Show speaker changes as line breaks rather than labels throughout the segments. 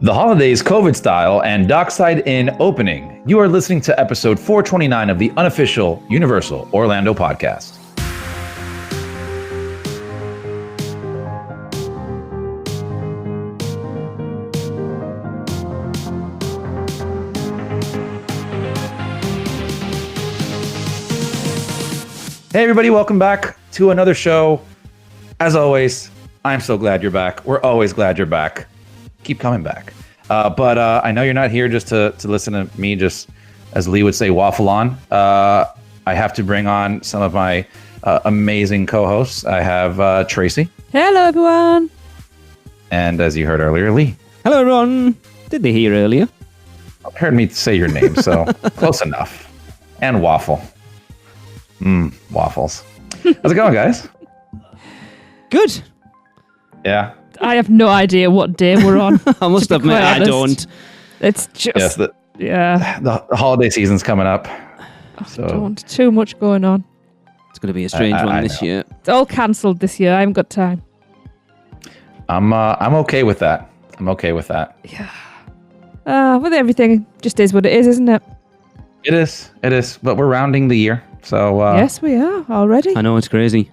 The holidays COVID style and Dockside Inn opening. You are listening to episode 429 of the Unofficial Universal Orlando podcast. Hey everybody, welcome back to another show. As always, I'm so glad you're back. We're always glad you're back. Keep coming back. But I know you're not here just to listen to me, just as Lee would say, waffle on. I have to bring on some of my amazing co-hosts. I have Tracy.
Hello, everyone.
And as you heard earlier, Lee.
Hello, Ron. Did they hear earlier?
Heard me say your name, so close enough. And Waffle. Waffles. How's it going, guys?
Good.
Yeah.
I have no idea what day we're on.
I must admit, I don't.
It's just...
Yes, the holiday season's coming up. So
Don't. Too much going on.
It's going to be a strange one this year.
It's all cancelled this year. I haven't got time.
I'm okay with that.
Yeah. With everything, just is what it is, isn't it?
It is. But we're rounding the year. So
yes, we are already.
I know, it's crazy.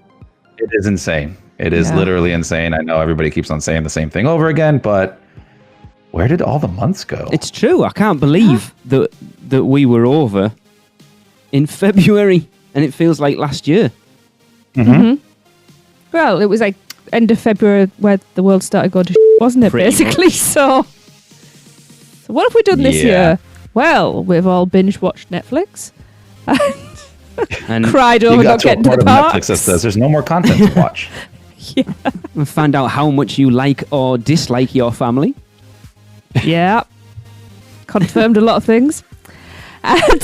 It is insane. It is literally insane. I know everybody keeps on saying the same thing over again, but where did all the months go?
It's true. I can't believe that we were over in February, and it feels like last year.
Mm-hmm. Well, it was like end of February where the world started going to shit, wasn't it,
Pretty
basically?
much.
So what have we done this year? Well, we've all binge-watched Netflix.
And
Cried over not getting to the parks.
Netflix that says there's no more content to watch.
Yeah.
we find out how much you like or dislike your family.
Yeah. Confirmed a lot of things. And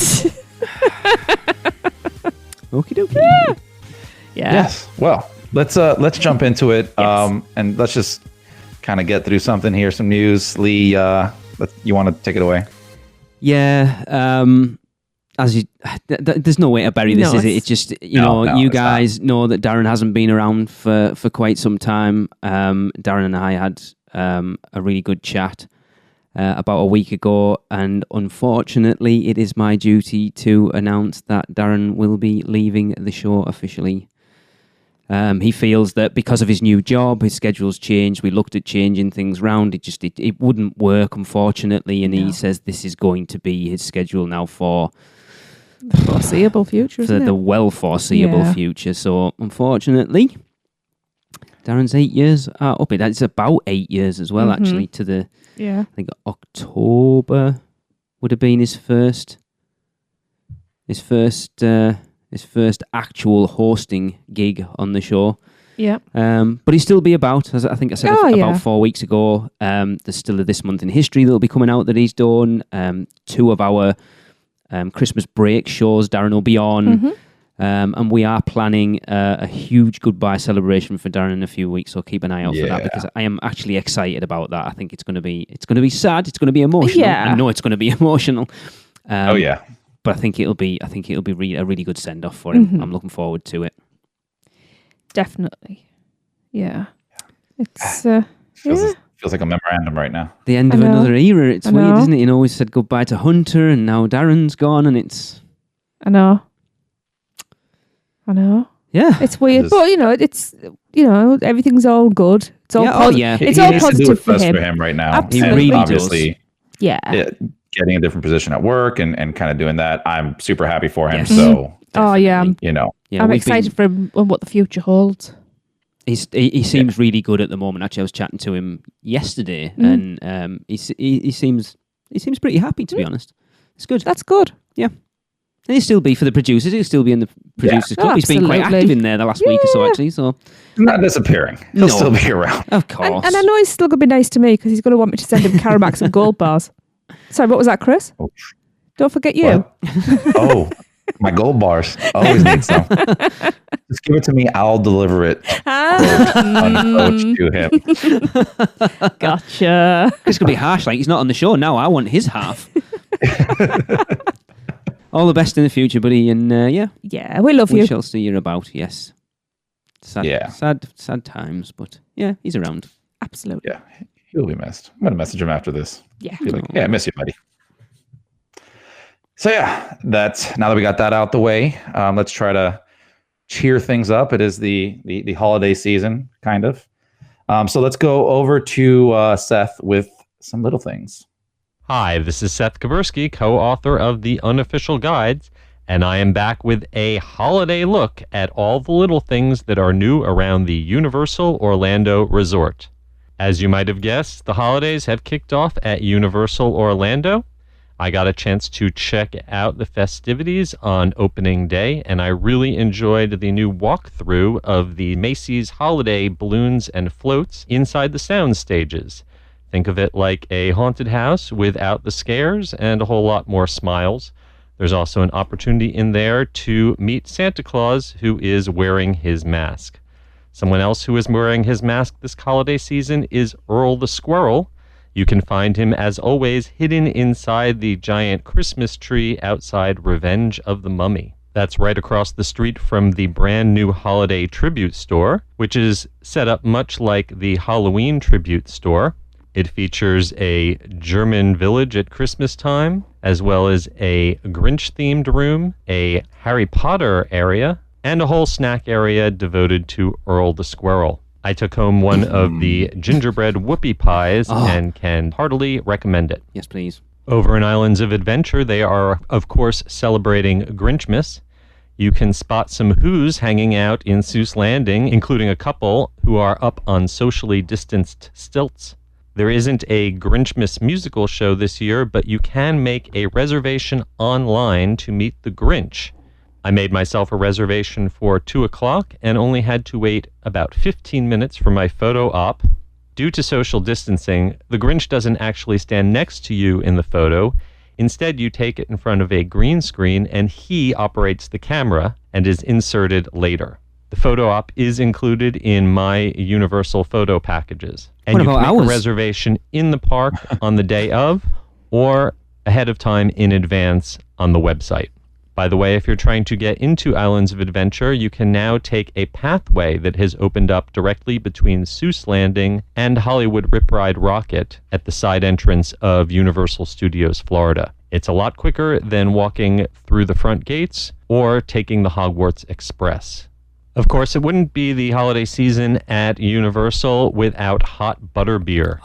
Okie dokie.
yeah.
Yes. Well, let's jump into it.
Yes.
And let's just kind of get through something here, some news. Lee, you want to take it away?
Yeah. There's no way to bury this, is it? It's just, you guys know that Darren hasn't been around for quite some time. Darren and I had a really good chat about a week ago, and unfortunately, it is my duty to announce that Darren will be leaving the show officially. He feels that because of his new job, his schedule's changed. We looked at changing things around. It wouldn't work, unfortunately, and he says this is going to be his schedule now for
the foreseeable future, isn't it?
The well-foreseeable future. So, unfortunately, Darren's 8 years up. It's about 8 years as well, actually, to the...
Yeah.
I think October would have been his first actual hosting gig on the show.
Yeah.
But he'll still be about, as I think I said about 4 weeks ago. There's still a This Month in History that'll be coming out that he's done. 2 of our Christmas break shows Darren will be on. And we are planning a huge goodbye celebration for Darren in a few weeks, so keep an eye out for that, because I am actually excited about that. I think it's going to be sad, it's going to be emotional.
Yeah.
I know it's going to be emotional.
But
I think it'll be a really good send off for him. I'm looking forward to it.
Definitely. Yeah. It's
feels like a memorandum right now.
The end of another era. It's weird, isn't it? We said goodbye to Hunter, and now Darren's gone, and it's...
I know.
Yeah.
It's weird, but it's everything's all good. It's all It's all positive for him
right now.
Absolutely.
And
really
obviously,
yeah.
Getting a different position at work and kind of doing that, I'm super happy for him.
Yes.
So,
I'm excited for him and what the future holds.
He seems really good at the moment. Actually, I was chatting to him yesterday, and he seems pretty happy, to be honest. It's good.
That's good.
Yeah. And he'll still be for the producers. He'll still be in the producers club. He's been quite active in there the last week or so, actually. So
he's not disappearing. He'll still be around.
Of course.
And I know he's still going to be nice to me because he's going to want me to send him Caramax and gold bars. Sorry, what was that, Chris? Oh. Don't forget you.
My gold bars. Always need some. Just give it to me. I'll deliver it. Uncoached to him.
Gotcha.
It's going to be harsh. Like, he's not on the show now. I want his half. All the best in the future, buddy. And
yeah, we love you.
We shall see you about. Yes. Sad times, but yeah, he's around.
Absolutely.
Yeah. He'll be missed. I'm gonna message him after this.
Yeah.
Be like, yeah, I miss you, buddy. So yeah, that's now that we got that out the way. Let's try to cheer things up. It is the holiday season, kind of. So let's go over to Seth with some little things.
Hi, this is Seth Kabursky, co-author of the Unofficial Guides, and I am back with a holiday look at all the little things that are new around the Universal Orlando Resort. As you might have guessed, the holidays have kicked off at Universal Orlando. I got a chance to check out the festivities on opening day, and I really enjoyed the new walkthrough of the Macy's holiday balloons and floats inside the sound stages. Think of it like a haunted house without the scares and a whole lot more smiles. There's also an opportunity in there to meet Santa Claus, who is wearing his mask. Someone else who is wearing his mask this holiday season is Earl the Squirrel. You can find him, as always, hidden inside the giant Christmas tree outside Revenge of the Mummy. That's right across the street from the brand new holiday tribute store, which is set up much like the Halloween tribute store. It features a German village at Christmas time, as well as a Grinch-themed room, a Harry Potter area, and a whole snack area devoted to Earl the Squirrel. I took home one of the gingerbread whoopie pies and can heartily recommend it.
Yes, please.
Over in Islands of Adventure, they are, of course, celebrating Grinchmas. You can spot some Who's hanging out in Seuss Landing, including a couple who are up on socially distanced stilts. There isn't a Grinchmas musical show this year, but you can make a reservation online to meet the Grinch. I made myself a reservation for 2 o'clock and only had to wait about 15 minutes for my photo op. Due to social distancing, the Grinch doesn't actually stand next to you in the photo. Instead, you take it in front of a green screen and he operates the camera and is inserted later. The photo op is included in my Universal photo packages. And you can make a reservation in the park on the day of or ahead of time in advance on the website. By the way, if you're trying to get into Islands of Adventure, you can now take a pathway that has opened up directly between Seuss Landing and Hollywood Rip Ride Rocket at the side entrance of Universal Studios Florida. It's a lot quicker than walking through the front gates or taking the Hogwarts Express. Of course, it wouldn't be the holiday season at Universal without hot butterbeer.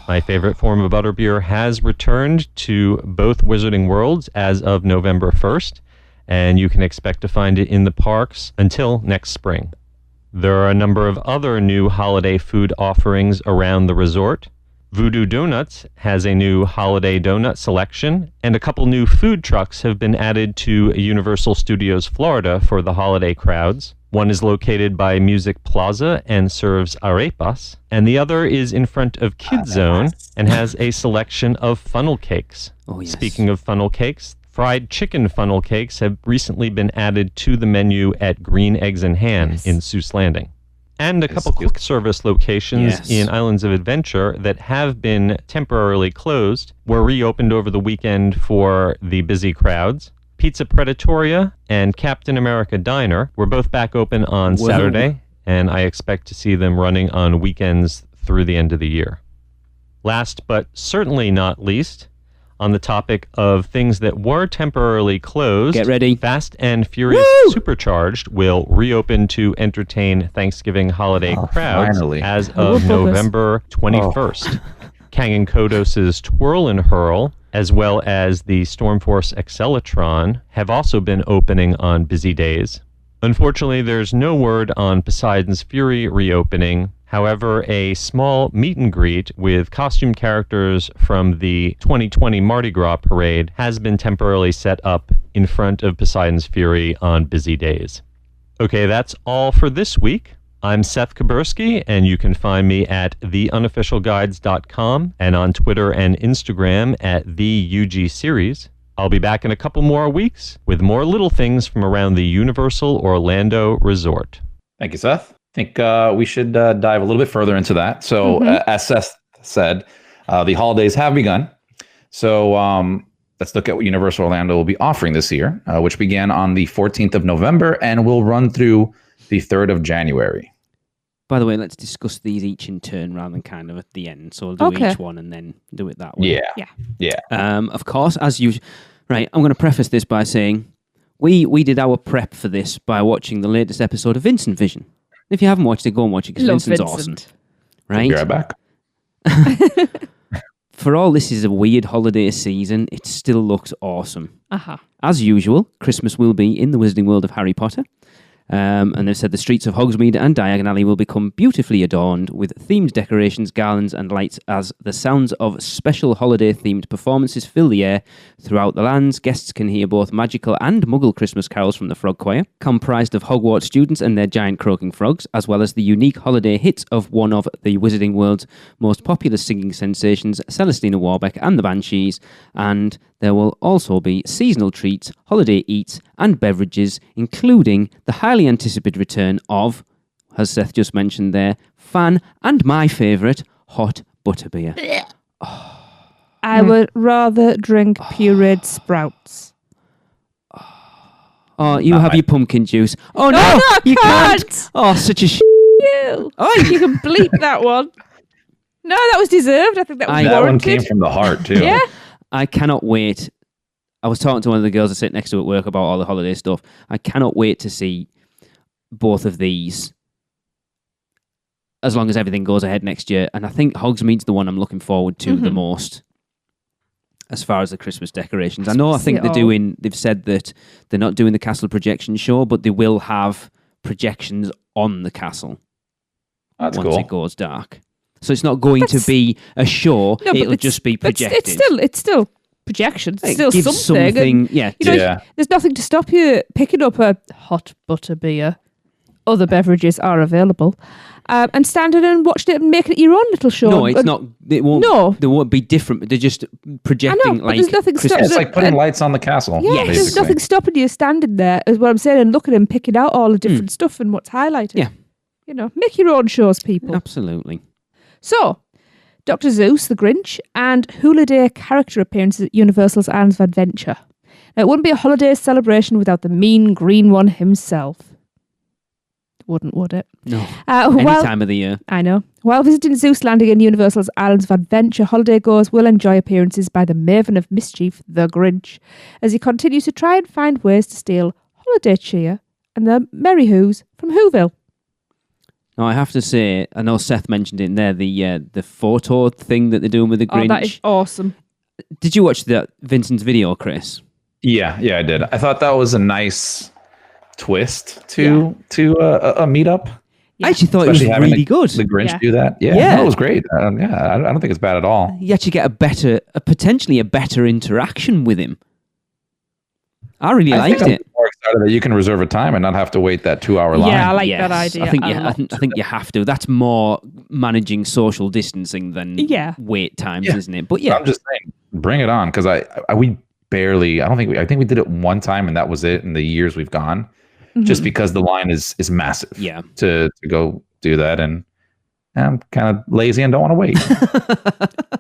My favorite form of butterbeer has returned to both Wizarding Worlds as of November 1st, and you can expect to find it in the parks until next spring. There are a number of other new holiday food offerings around the resort. Voodoo Donuts has a new holiday donut selection, and a couple new food trucks have been added to Universal Studios Florida for the holiday crowds. One is located by Music Plaza and serves arepas, and the other is in front of Kids Zone and has a selection of funnel cakes.
Oh, yes.
Speaking of funnel cakes, fried chicken funnel cakes have recently been added to the menu at Green Eggs and Ham in Seuss Landing. And a couple quick service locations in Islands of Adventure that have been temporarily closed were reopened over the weekend for the busy crowds. Pizza Predatoria and Captain America Diner were both back open on Saturday, and I expect to see them running on weekends through the end of the year. Last but certainly not least, on the topic of things that were temporarily closed,
get ready.
Fast and Furious Supercharged will reopen to entertain Thanksgiving holiday crowds as of November 21st. Kang & Kodos's Twirl and Hurl, as well as the Stormforce Accelatron, have also been opening on busy days. Unfortunately, there's no word on Poseidon's Fury reopening. However, a small meet and greet with costume characters from the 2020 Mardi Gras parade has been temporarily set up in front of Poseidon's Fury on busy days. Okay, that's all for this week. I'm Seth Kabursky, and you can find me at theunofficialguides.com and on Twitter and Instagram at theUGSeries. I'll be back in a couple more weeks with more little things from around the Universal Orlando Resort.
Thank you, Seth. I think we should dive a little bit further into that. So, as Seth said, the holidays have begun. So, let's look at what Universal Orlando will be offering this year, which began on the 14th of November and will run through the 3rd of January.
By the way, let's discuss these each in turn rather than kind of at the end. So we'll do each one and then do it that way.
Yeah.
Of course, as usual. Right, I'm going to preface this by saying we did our prep for this by watching the latest episode of Vincent Vision. If you haven't watched it, go and watch it because Vincent's awesome. Right?
Be right back.
For all this is a weird holiday season, it still looks awesome.
Uh-huh.
As usual, Christmas will be in the Wizarding World of Harry Potter. And they've said the streets of Hogsmeade and Diagon Alley will become beautifully adorned with themed decorations, garlands and lights as the sounds of special holiday-themed performances fill the air throughout the lands. Guests can hear both magical and Muggle Christmas carols from the Frog Choir, comprised of Hogwarts students and their giant croaking frogs, as well as the unique holiday hits of one of the Wizarding World's most popular singing sensations, Celestina Warbeck and the Banshees, and there will also be seasonal treats, holiday eats, and beverages, including the highly anticipated return of, as Seth just mentioned there, fan and my favourite, hot butterbeer.
I would rather drink pureed sprouts.
Oh, you have your pumpkin juice. Oh no,
I
you
can't.
can't. Oh, such a
You. You can bleep that one. No, that was deserved. I think that was
That one
warranted.
came from the heart, too.
Yeah.
I cannot wait. I was talking to one of the girls I sit next to at work about all the holiday stuff. I cannot wait to see both of these as long as everything goes ahead next year. And I think Hogsmeade's the one I'm looking forward to the most as far as the Christmas decorations. I think they've said that they're not doing the castle projection show, but they will have projections on the castle
That's
once
cool.
it goes dark. So it's not going to be a show,
No, but
it'll just be projected.
It's still projections. It's still
gives
something. And, you know,
Yeah.
there's nothing to stop you picking up a hot butterbeer. Other beverages are available. And standing and watching it and making it your own little show.
No, it's not. It won't.
No.
They won't be different. They're just projecting
I know, but
like.
there's nothing
Christmas.
stopping
It's like putting lights on the castle.
Yeah,
Yes.
there's
basically.
nothing stopping you standing there, is what I'm saying, and looking and picking out all the different stuff and what's highlighted.
Yeah.
You know, make your own shows, people.
Absolutely.
So, Dr. Zeus, the Grinch, and Holiday character appearances at Universal's Islands of Adventure. Now, it wouldn't be a holiday celebration without the mean green one himself. Wouldn't, would it?
No. Any
Well,
time of the year.
I know. While visiting Zeus Landing in Universal's Islands of Adventure, holidaygoers will enjoy appearances by the Maven of Mischief, the Grinch, as he continues to try and find ways to steal holiday cheer and the Merry Who's from Whoville.
Now I have to say, I know Seth mentioned it in there. The photo thing that they're doing with the Grinch.
Oh, that is awesome.
Did you watch Vincent's video, Chris?
Yeah, I did. I thought that was a nice twist to a meetup.
I actually thought
Especially
it was
having
really good.
The Grinch
Yeah.
do that. Yeah,
Yeah.
that was great. I don't think it's bad at all.
You actually get potentially a better interaction with him. I really liked
think
it.
I'm more excited that you can reserve a time and not have to wait that 2-hour line.
Yeah, I like
Yes,
that idea.
I think
a
you,
lot.
I think you have to. That's more managing social distancing than wait times,
Yeah.
isn't it? But yeah,
I'm just saying, bring it on, because we barely. I think we did it one time and that was it in the years we've gone. Just because the line is massive.
Yeah.
To go do that, and I'm kind of lazy and don't want to wait.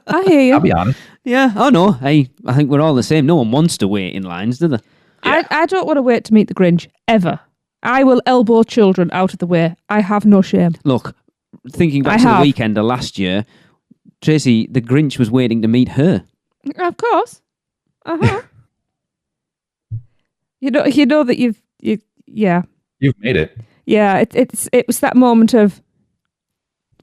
I hear you.
I'll be honest.
yeah. Oh no, I think we're all the same. No one wants to wait in lines, do they?
I don't want to wait to meet the Grinch, ever. I will elbow children out of the way. I have no shame.
Look, thinking back
I
to the
have.
weekend of last year, Tracy, the Grinch was waiting to meet her.
Of course. Uh-huh. you know that yeah.
You've made it.
Yeah, it was that moment of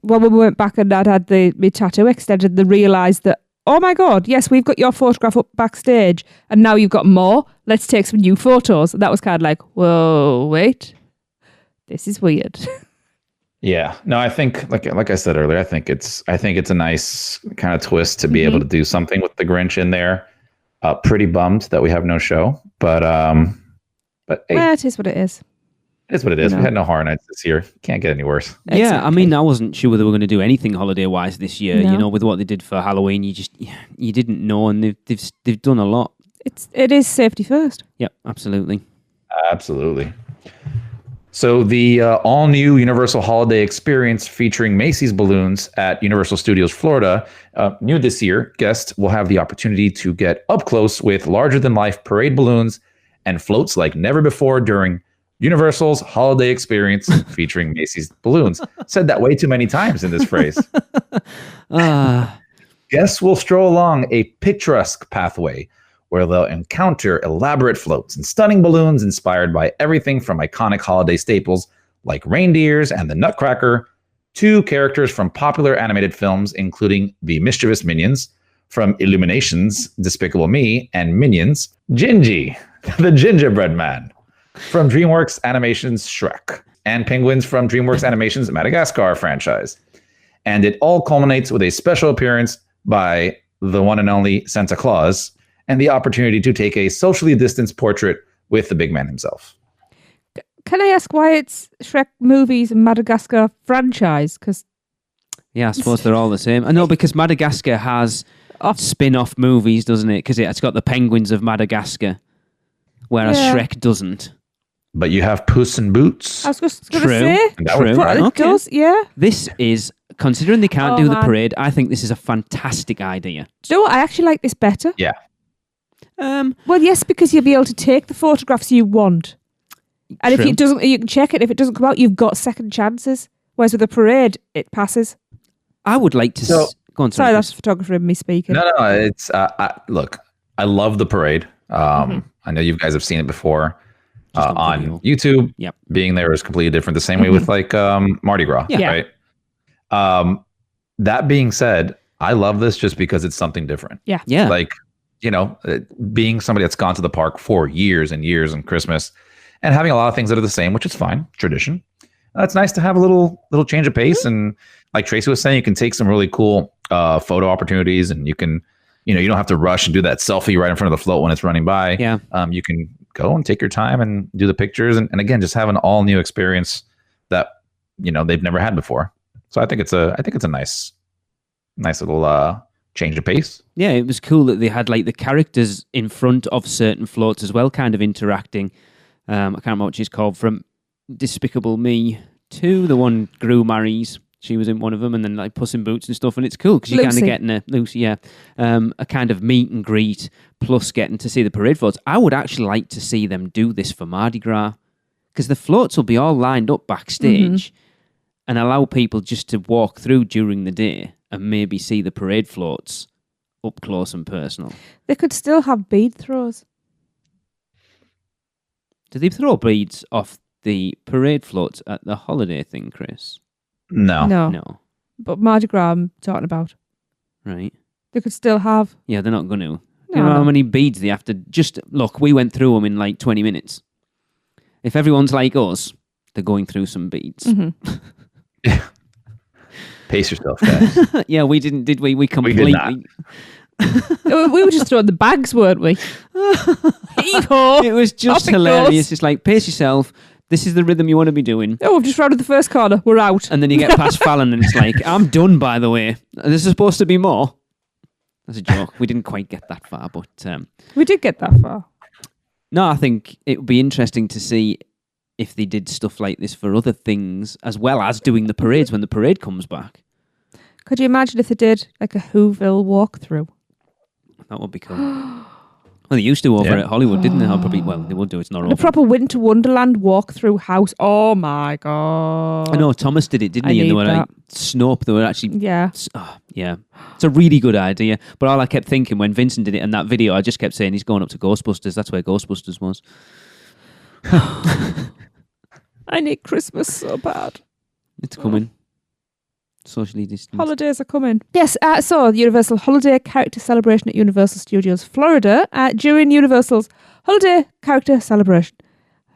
when we went back and I'd had my tattoo extended and they realised that, oh my God, yes, we've got your photograph up backstage and now you've got more. Let's take some new photos. And that was kind of like, whoa, wait, this is weird.
Yeah. No, I think like I said earlier, I think it's a nice kind of twist to be able to do something with the Grinch in there. Pretty bummed that we have no show, but hey,
Well, it is what it is.
it is what it is.
No.
We had no Horror Nights this year. Can't get any worse.
Yeah, I
Exactly.
mean, I wasn't sure they were going to do anything holiday-wise this year.
No.
You know, with what they did for Halloween, you didn't know, and they've done a lot.
It is safety first.
Yep, absolutely.
Absolutely. So the all-new Universal Holiday Experience featuring Macy's balloons at Universal Studios Florida, new this year, guests will have the opportunity to get up close with larger-than-life parade balloons and floats like never before during Universal's holiday experience featuring Macy's balloons. Said that way too many times in this phrase. Guests will stroll along a picturesque pathway where they'll encounter elaborate floats and stunning balloons inspired by everything from iconic holiday staples like reindeers and the Nutcracker to characters from popular animated films, including the mischievous Minions from Illumination's Despicable Me and Minions, Gingy, the gingerbread man from DreamWorks Animation's Shrek, and penguins from DreamWorks Animation's Madagascar franchise. And it all culminates with a special appearance by the one and only Santa Claus and the opportunity to take a socially distanced portrait with the big man himself.
Can I ask why it's Shrek movies and Madagascar franchise? Because
I suppose they're all the same. I know, because Madagascar has spin-off movies, doesn't it? Because it's got the penguins of Madagascar, whereas Shrek doesn't.
But you have Puss in Boots.
I was just going to say.
True.
It does, yeah.
This is, considering they can't do the parade, I think this is a fantastic idea.
Do you know what? I actually like this better.
Yeah.
Well, yes, because you'll be able to take the photographs you want. And if it doesn't, you can check it. If it doesn't come out, you've got second chances. Whereas with a parade, it passes.
I would like to... go on,
sorry, that's the photographer in me speaking.
No, it's... look, I love the parade. I know you guys have seen it before on YouTube.
Yep.
Being there is completely different. The same way with like Mardi Gras, right? That being said, I love this just because it's something different.
Yeah.
Like, being somebody that's gone to the park for years and years and Christmas and having a lot of things that are the same, which is fine, tradition. It's nice to have a little change of pace. And like Tracy was saying, you can take some really cool photo opportunities, and you can, you don't have to rush and do that selfie right in front of the float when it's running by.
Yeah.
You can go and take your time and do the pictures. And again, just have an all new experience that, they've never had before. So I think it's a nice little change of pace.
Yeah, it was cool that they had like the characters in front of certain floats as well, kind of interacting. I can't remember what she's called, from Despicable Me 2, the one Gru marries. She was in one of them, and then like Puss in Boots and stuff, and it's cool because you're kind of getting a kind of meet and greet, plus getting to see the parade floats. I would actually like to see them do this for Mardi Gras, because the floats will be all lined up backstage and allow people just to walk through during the day and maybe see the parade floats up close and personal.
They could still have bead throws.
Do they throw beads off the parade floats at the holiday thing, Chris?
No.
But Mardi Gras I'm talking about.
Right.
They could still have...
Yeah, they're not going to. You know how many beads they have to... Just, look, we went through them in like 20 minutes. If everyone's like us, they're going through some beads.
Pace yourself, guys.
Yeah, we didn't, did we? We completely...
We did not.
We were just throwing the bags, weren't we? Heave-ho!
It was just hilarious. It's like, pace yourself. This is the rhythm you want to be doing.
Oh, we've just rounded the first corner. We're out.
And then you get past Fallon and it's like, I'm done, by the way. There's supposed to be more. That's a joke. We didn't quite get that far, but...
we did get that far.
No, I think it would be interesting to see if they did stuff like this for other things, as well as doing the parades when the parade comes back.
Could you imagine if they did like a Whoville walkthrough?
That would be cool. Well, they used to over at Hollywood, didn't they? They would do. It's not
a proper Winter Wonderland walk-through house. Oh my god!
I know Thomas did it, didn't he? And they were like Snope. They were actually
yeah.
It's a really good idea. But all I kept thinking when Vincent did it in that video, I just kept saying he's going up to Ghostbusters. That's where Ghostbusters was.
I need Christmas so bad.
It's coming. Socially distanced.
Holidays are coming. Yes, so the Universal Holiday Character Celebration at Universal Studios Florida during Universal's Holiday Character Celebration.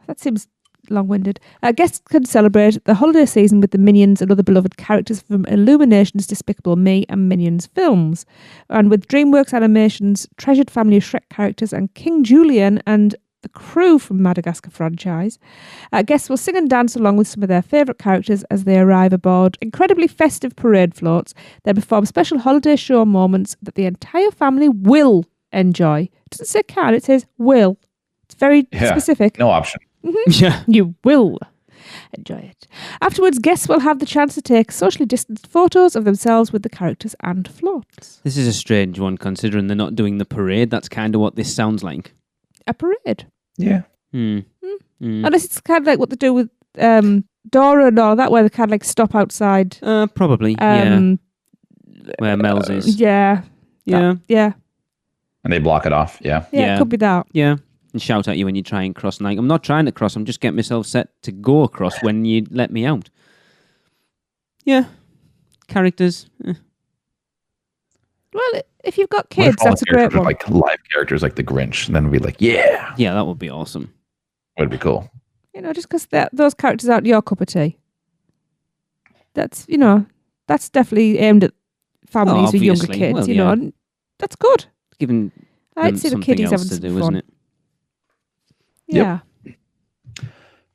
That seems long-winded. Guests can celebrate the holiday season with the Minions and other beloved characters from Illumination's Despicable Me and Minions films. And with DreamWorks Animation's treasured family of Shrek characters and King Julian and the crew from Madagascar franchise. Guests will sing and dance along with some of their favourite characters as they arrive aboard incredibly festive parade floats. They perform special holiday show moments that the entire family will enjoy. It doesn't say can, it says will. It's very specific.
No option.
Yeah.
You will enjoy it. Afterwards, guests will have the chance to take socially distanced photos of themselves with the characters and floats.
This is a strange one considering they're not doing the parade. That's kind of what this sounds like.
A parade.
Yeah.
Unless it's kind of like what they do with Dora and all that, where they kind of like stop outside.
Probably, where Mel's is.
Yeah. Yeah.
And they block it off. Yeah.
Yeah, it could be that.
Yeah. And shout at you when you try and cross. And like, I'm not trying to cross. I'm just getting myself set to go across when you let me out. Yeah. Characters.
Well, if you've got kids, that's a great one.
Like live characters like the Grinch. And then we'd be like, yeah.
Yeah, that would be awesome.
Would be cool.
Just because those characters aren't your cup of tea. That's definitely aimed at families with younger kids,
well,
know, and that's good.
Given
I'd say the kiddies having some fun.
Isn't it?
Yeah.
Yep.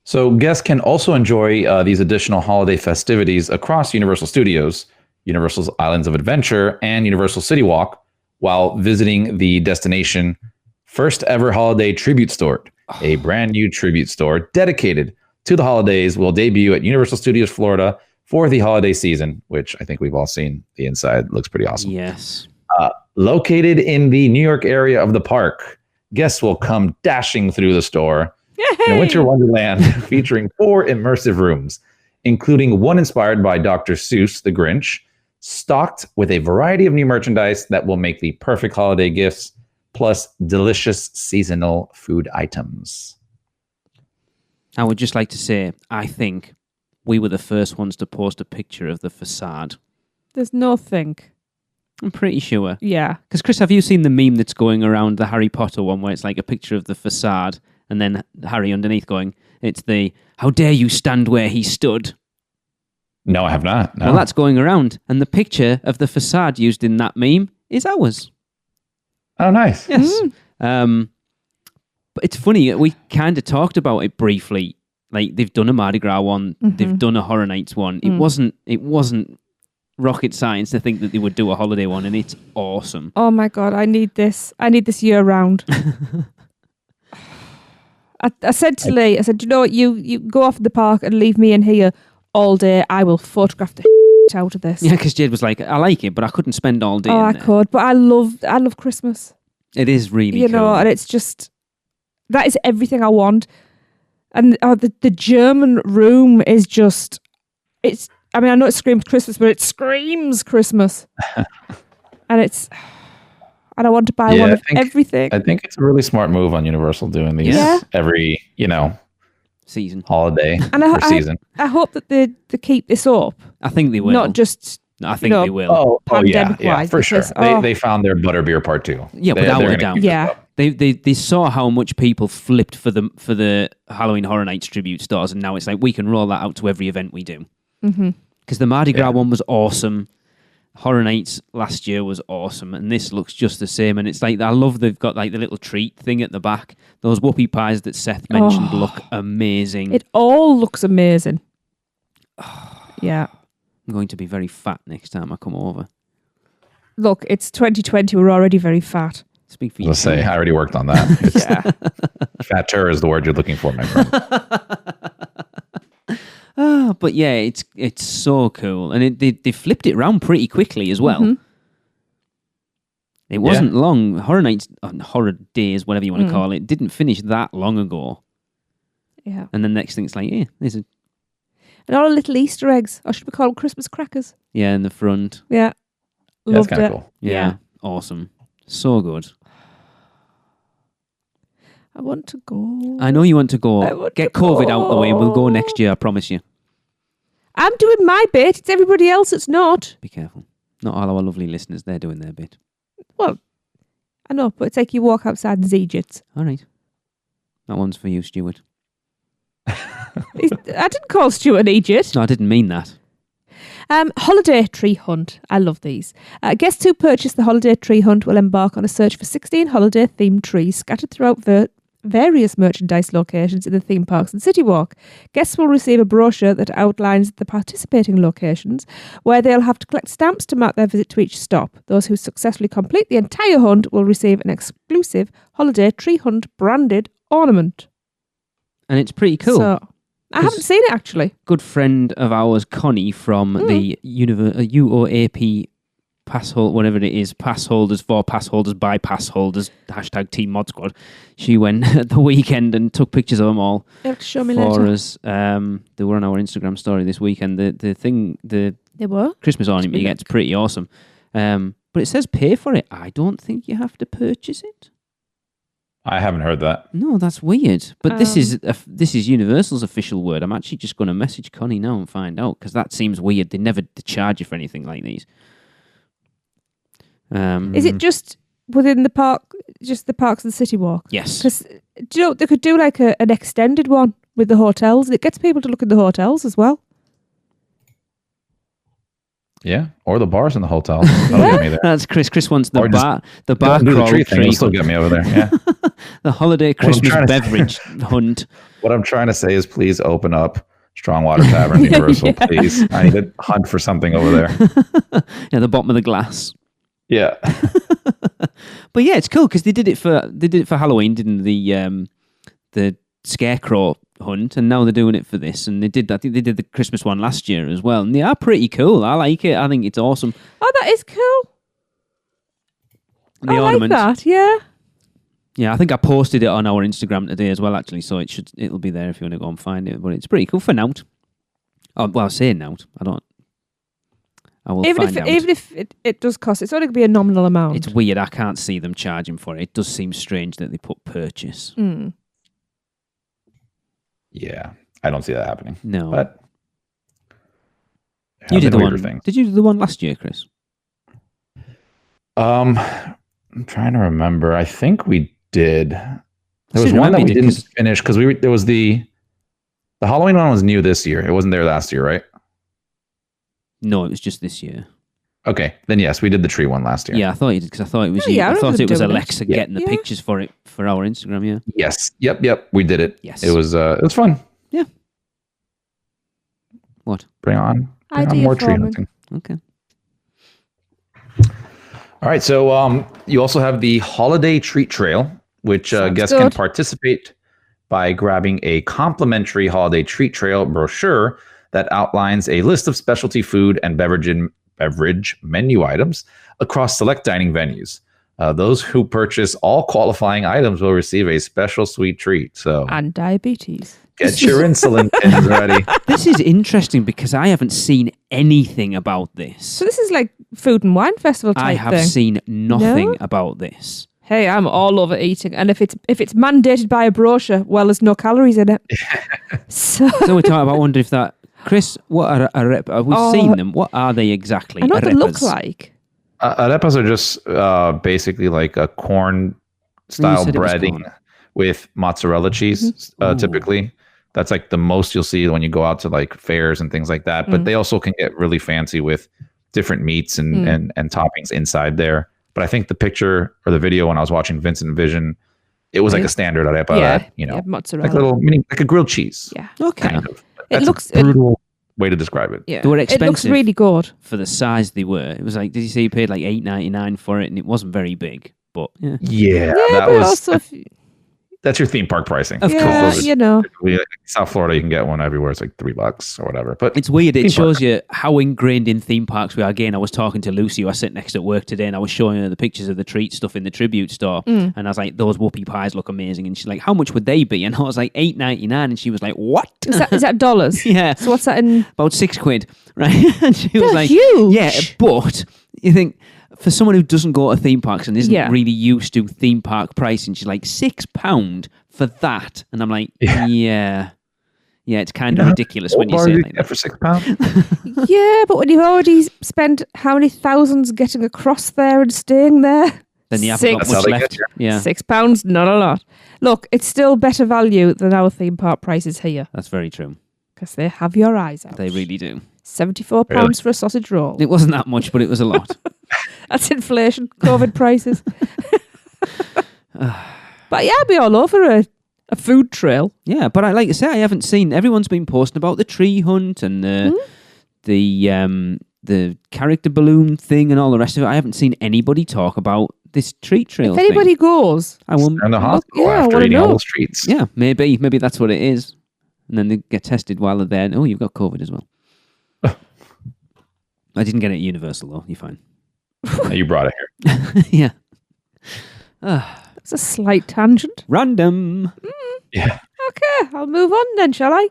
So guests can also enjoy these additional holiday festivities across Universal Studios, Universal's Islands of Adventure, and Universal City Walk while visiting the destination first ever holiday tribute store. A brand new tribute store dedicated to the holidays will debut at Universal Studios Florida for the holiday season, which I think we've all seen. The inside looks pretty awesome.
Yes.
Located in the New York area of the park, guests will come dashing through the store in a winter wonderland featuring 4 immersive rooms, including one inspired by Dr. Seuss, the Grinch, stocked with a variety of new merchandise that will make the perfect holiday gifts, plus delicious seasonal food items.
I would just like to say, I think we were the first ones to post a picture of the facade.
There's nothing.
I'm pretty sure.
Yeah.
Because, Chris, have you seen the meme that's going around, the Harry Potter one, where it's like a picture of the facade and then Harry underneath going, it's the, how dare you stand where he stood?
No, I have not. No.
Well, that's going around. And the picture of the facade used in that meme is ours.
Oh, nice.
Yes. But it's funny, we kind of talked about it briefly. Like, they've done a Mardi Gras one, they've done a Horror Nights one. It wasn't rocket science to think that they would do a holiday one, and it's awesome.
Oh my God, I need this. I need this year round. I said to Lee, I said, you know what, you go off in the park and leave me in here all day. I will photograph the out of this.
Yeah, because Jade was like, I like it, but I couldn't spend all day in
I
there.
could, but I love Christmas.
It is really
you
cool.
know, and it's just, that is everything I want. And the German room is just, it's, I mean, I know it screams Christmas, but it screams Christmas. And I want to buy one of everything.
I think it's a really smart move on Universal doing these every,
season.
Holiday
and
season.
I hope that they keep this up.
I think they will.
Not just,
I think they will.
Pandemic-wise,
for sure. They found their butterbeer part 2.
Yeah, without a doubt.
Yeah.
They saw how much people flipped for the Halloween Horror Nights tribute stores, and now it's like, we can roll that out to every event we do. Because the Mardi Gras one was awesome. Horror Nights last year was awesome, and this looks just the same. And it's like, I love they've got like the little treat thing at the back. Those whoopie pies that Seth mentioned look amazing.
It all looks amazing. Yeah.
I'm going to be very fat next time I come over.
Look, it's 2020. We're already very fat.
Speak for you.
Let's say I already worked on that. Fatter is the word you're looking for, my friend.
But yeah, it's so cool, and they flipped it around pretty quickly as well. It wasn't long. Horror Nights, Horror Days, whatever you want to call it, didn't finish that long ago.
Yeah.
And the next thing, it's like, there's a...
And all the little Easter eggs, or should we call them Christmas crackers?
Yeah, in the front.
Yeah.
That's
Loved
kind
it.
of cool.
Yeah, awesome. So good.
I want to go.
I know you want to go. Get COVID out of the way. We'll go next year, I promise you.
I'm doing my bit. It's everybody else that's not.
Be careful. Not all our lovely listeners, they're doing their bit.
Well, I know, but it's like you walk outside and Egypt.
All right. That one's for you, Stuart.
I didn't call Stuart an Egypt.
No, I didn't mean that.
Holiday tree hunt. I love these. Guests who purchase the holiday tree hunt will embark on a search for 16 holiday-themed trees scattered throughout various merchandise locations in the theme parks and City Walk. Guests will receive a brochure that outlines the participating locations, where they'll have to collect stamps to mark their visit to each stop. Those who successfully complete the entire hunt will receive an exclusive holiday tree hunt branded ornament.
And it's pretty cool.
So, I haven't seen it actually.
Good friend of ours, Connie, from the UOAP whatever it is, pass holders for pass holders by pass holders, hashtag Team Mod Squad. She went at the weekend and took pictures of them all
You have to show me
for
later.
us. They were on our Instagram story this weekend. The
They were?
Christmas ornament you get's pretty awesome. But it says pay for it. I don't think you have to purchase it.
I haven't heard that.
No, that's weird. But this is Universal's official word. I'm actually just going to message Connie now and find out, because that seems weird. They never charge you for anything like these.
Is it just within the park, just the Parks and City Walk?
Yes.
Because, do you know, they could do like an extended one with the hotels. It gets people to look at the hotels as well.
Yeah, or the bars in the hotel. That'll get me there.
That's Chris. Chris wants the
Or just
bar
do the
crawl
tree thing. It'll still get me over there. Yeah.
the holiday Christmas beverage hunt.
What I'm trying to say is, please open up Strongwater Tavern Universal, please. I need to hunt for something over there.
Yeah, the bottom of the glass.
Yeah.
But yeah, it's cool because they did it for Halloween, didn't the scarecrow hunt, and now they're doing it for this. And I think they did the Christmas one last year as well, and they are pretty cool. I like it. I think it's awesome.
Oh, that is cool.
The
I
ornament.
like that, yeah.
Yeah, I think I posted it on our Instagram today as well, actually, so it'll be there if you want to go and find it. But it's pretty cool for Nout. Oh, well, I say Nout. I will find out.
Even if it does cost, it's only going to be a nominal amount.
It's weird. I can't see them charging for it. It does seem strange that they put purchase.
Mm.
Yeah. I don't see that happening.
No.
But
you did the one.
Things.
Did you do the one last year, Chris?
I'm trying to remember. I think we did. There was
seem to
one that we
remember you
didn't finish because there was the Halloween one was new this year. It wasn't there last year, right?
No, it was just this year.
Okay, then yes, we did the tree one last year.
Yeah, I thought you did because I thought it was
Oh, yeah, I
I thought
remember
it was
doing it.
Alexa getting the
Yeah.
pictures for it for our Instagram. Yeah.
Yes. Yep. We did it.
Yes.
It was fun.
Yeah. What?
Bring on
Idea
more tree
forming.
hunting.
Okay.
All right, so you also have the Holiday Treat Trail, which
Sounds
guests can
good.
participate by grabbing a complimentary Holiday Treat Trail brochure that outlines a list of specialty food and beverage menu items across select dining venues. Those who purchase all qualifying items will receive a special sweet treat. So
And diabetes.
get your insulin pins ready.
This is interesting because I haven't seen anything about this.
So this is like food and wine festival type
I have
thing.
seen nothing
No?
about this.
Hey, I'm all over eating, and if it's mandated by a brochure, well, there's no calories in it. So
So we're talking about. I wonder if that, Chris. What are arepas? We've seen them. What are they exactly?
I know what they look
Arepas.
like.
Arepas are just basically like a corn style
said it was
breading
corn.
with mozzarella cheese.
Ooh.
Typically, that's like the most you'll see when you go out to like fairs and things like that. But they also can get really fancy with different meats and toppings inside there. But I think the picture or the video when I was watching Vincent Vision, it was like a standard arepa.
Yeah,
that, you know,
yeah, mozzarella.
like a little mini, like a grilled cheese.
Yeah,
Okay.
Kind of.
It
That's
looks-
a brutal way to describe it.
yeah.
They were
It looks
expensive.
really good.
For the size they were. It was like, did you say you paid like $8.99 for it, and it wasn't very big, but yeah.
Yeah,
Yeah,
that
but
was
also,
that's your theme park pricing.
Of
yeah,
course.
you know,
Typically, like, South Florida, you can get one everywhere. It's like $3 or whatever. But
It's weird. It
Theme
shows you how ingrained in theme parks we are. Again, I was talking to Lucy, who I sit next at work today, and I was showing her the pictures of the treat stuff in the tribute store. And I was like, those whoopie pies look amazing. And she's like, how much would they be? And I was like, $8.99. And she was like, what?
is that dollars?
Yeah.
So what's that in?
About £6, right? And she was
They're
like,
huge.
yeah, but you think for someone who doesn't go to theme parks and isn't
Yeah.
really used to theme park pricing, she's like, £6 for that. And I'm like, yeah, it's kind of ridiculous when you say it like that.
for £6.
Yeah, but when you've already spent how many thousands getting across there and staying there,
Then you haven't got
That's how
much
they
left.
get you.
Yeah,
£6, not a lot. Look, it's still better value than our theme park prices here
that's very true.
because they have your eyes out.
They really do.
£74
Really?
for a sausage roll.
It wasn't that much, but it was a lot.
That's inflation, COVID prices. But yeah, I'd be all over a food trail.
Yeah, but I like to say, I haven't seen. Everyone's been posting about the tree hunt and the character balloon thing and all the rest of it. I haven't seen anybody talk about this treat trail
If anybody
thing.
goes,
I won't.
They're in the hospital
yeah, I
after
wanna
eating all
know.
those treats.
Yeah, maybe that's what it is. And then they get tested while they're there. And, oh, you've got COVID as well. I didn't get it at Universal though. You're fine.
You brought it here.
Yeah.
It's a slight tangent.
Random.
Yeah.
Okay, I'll move on then, shall I?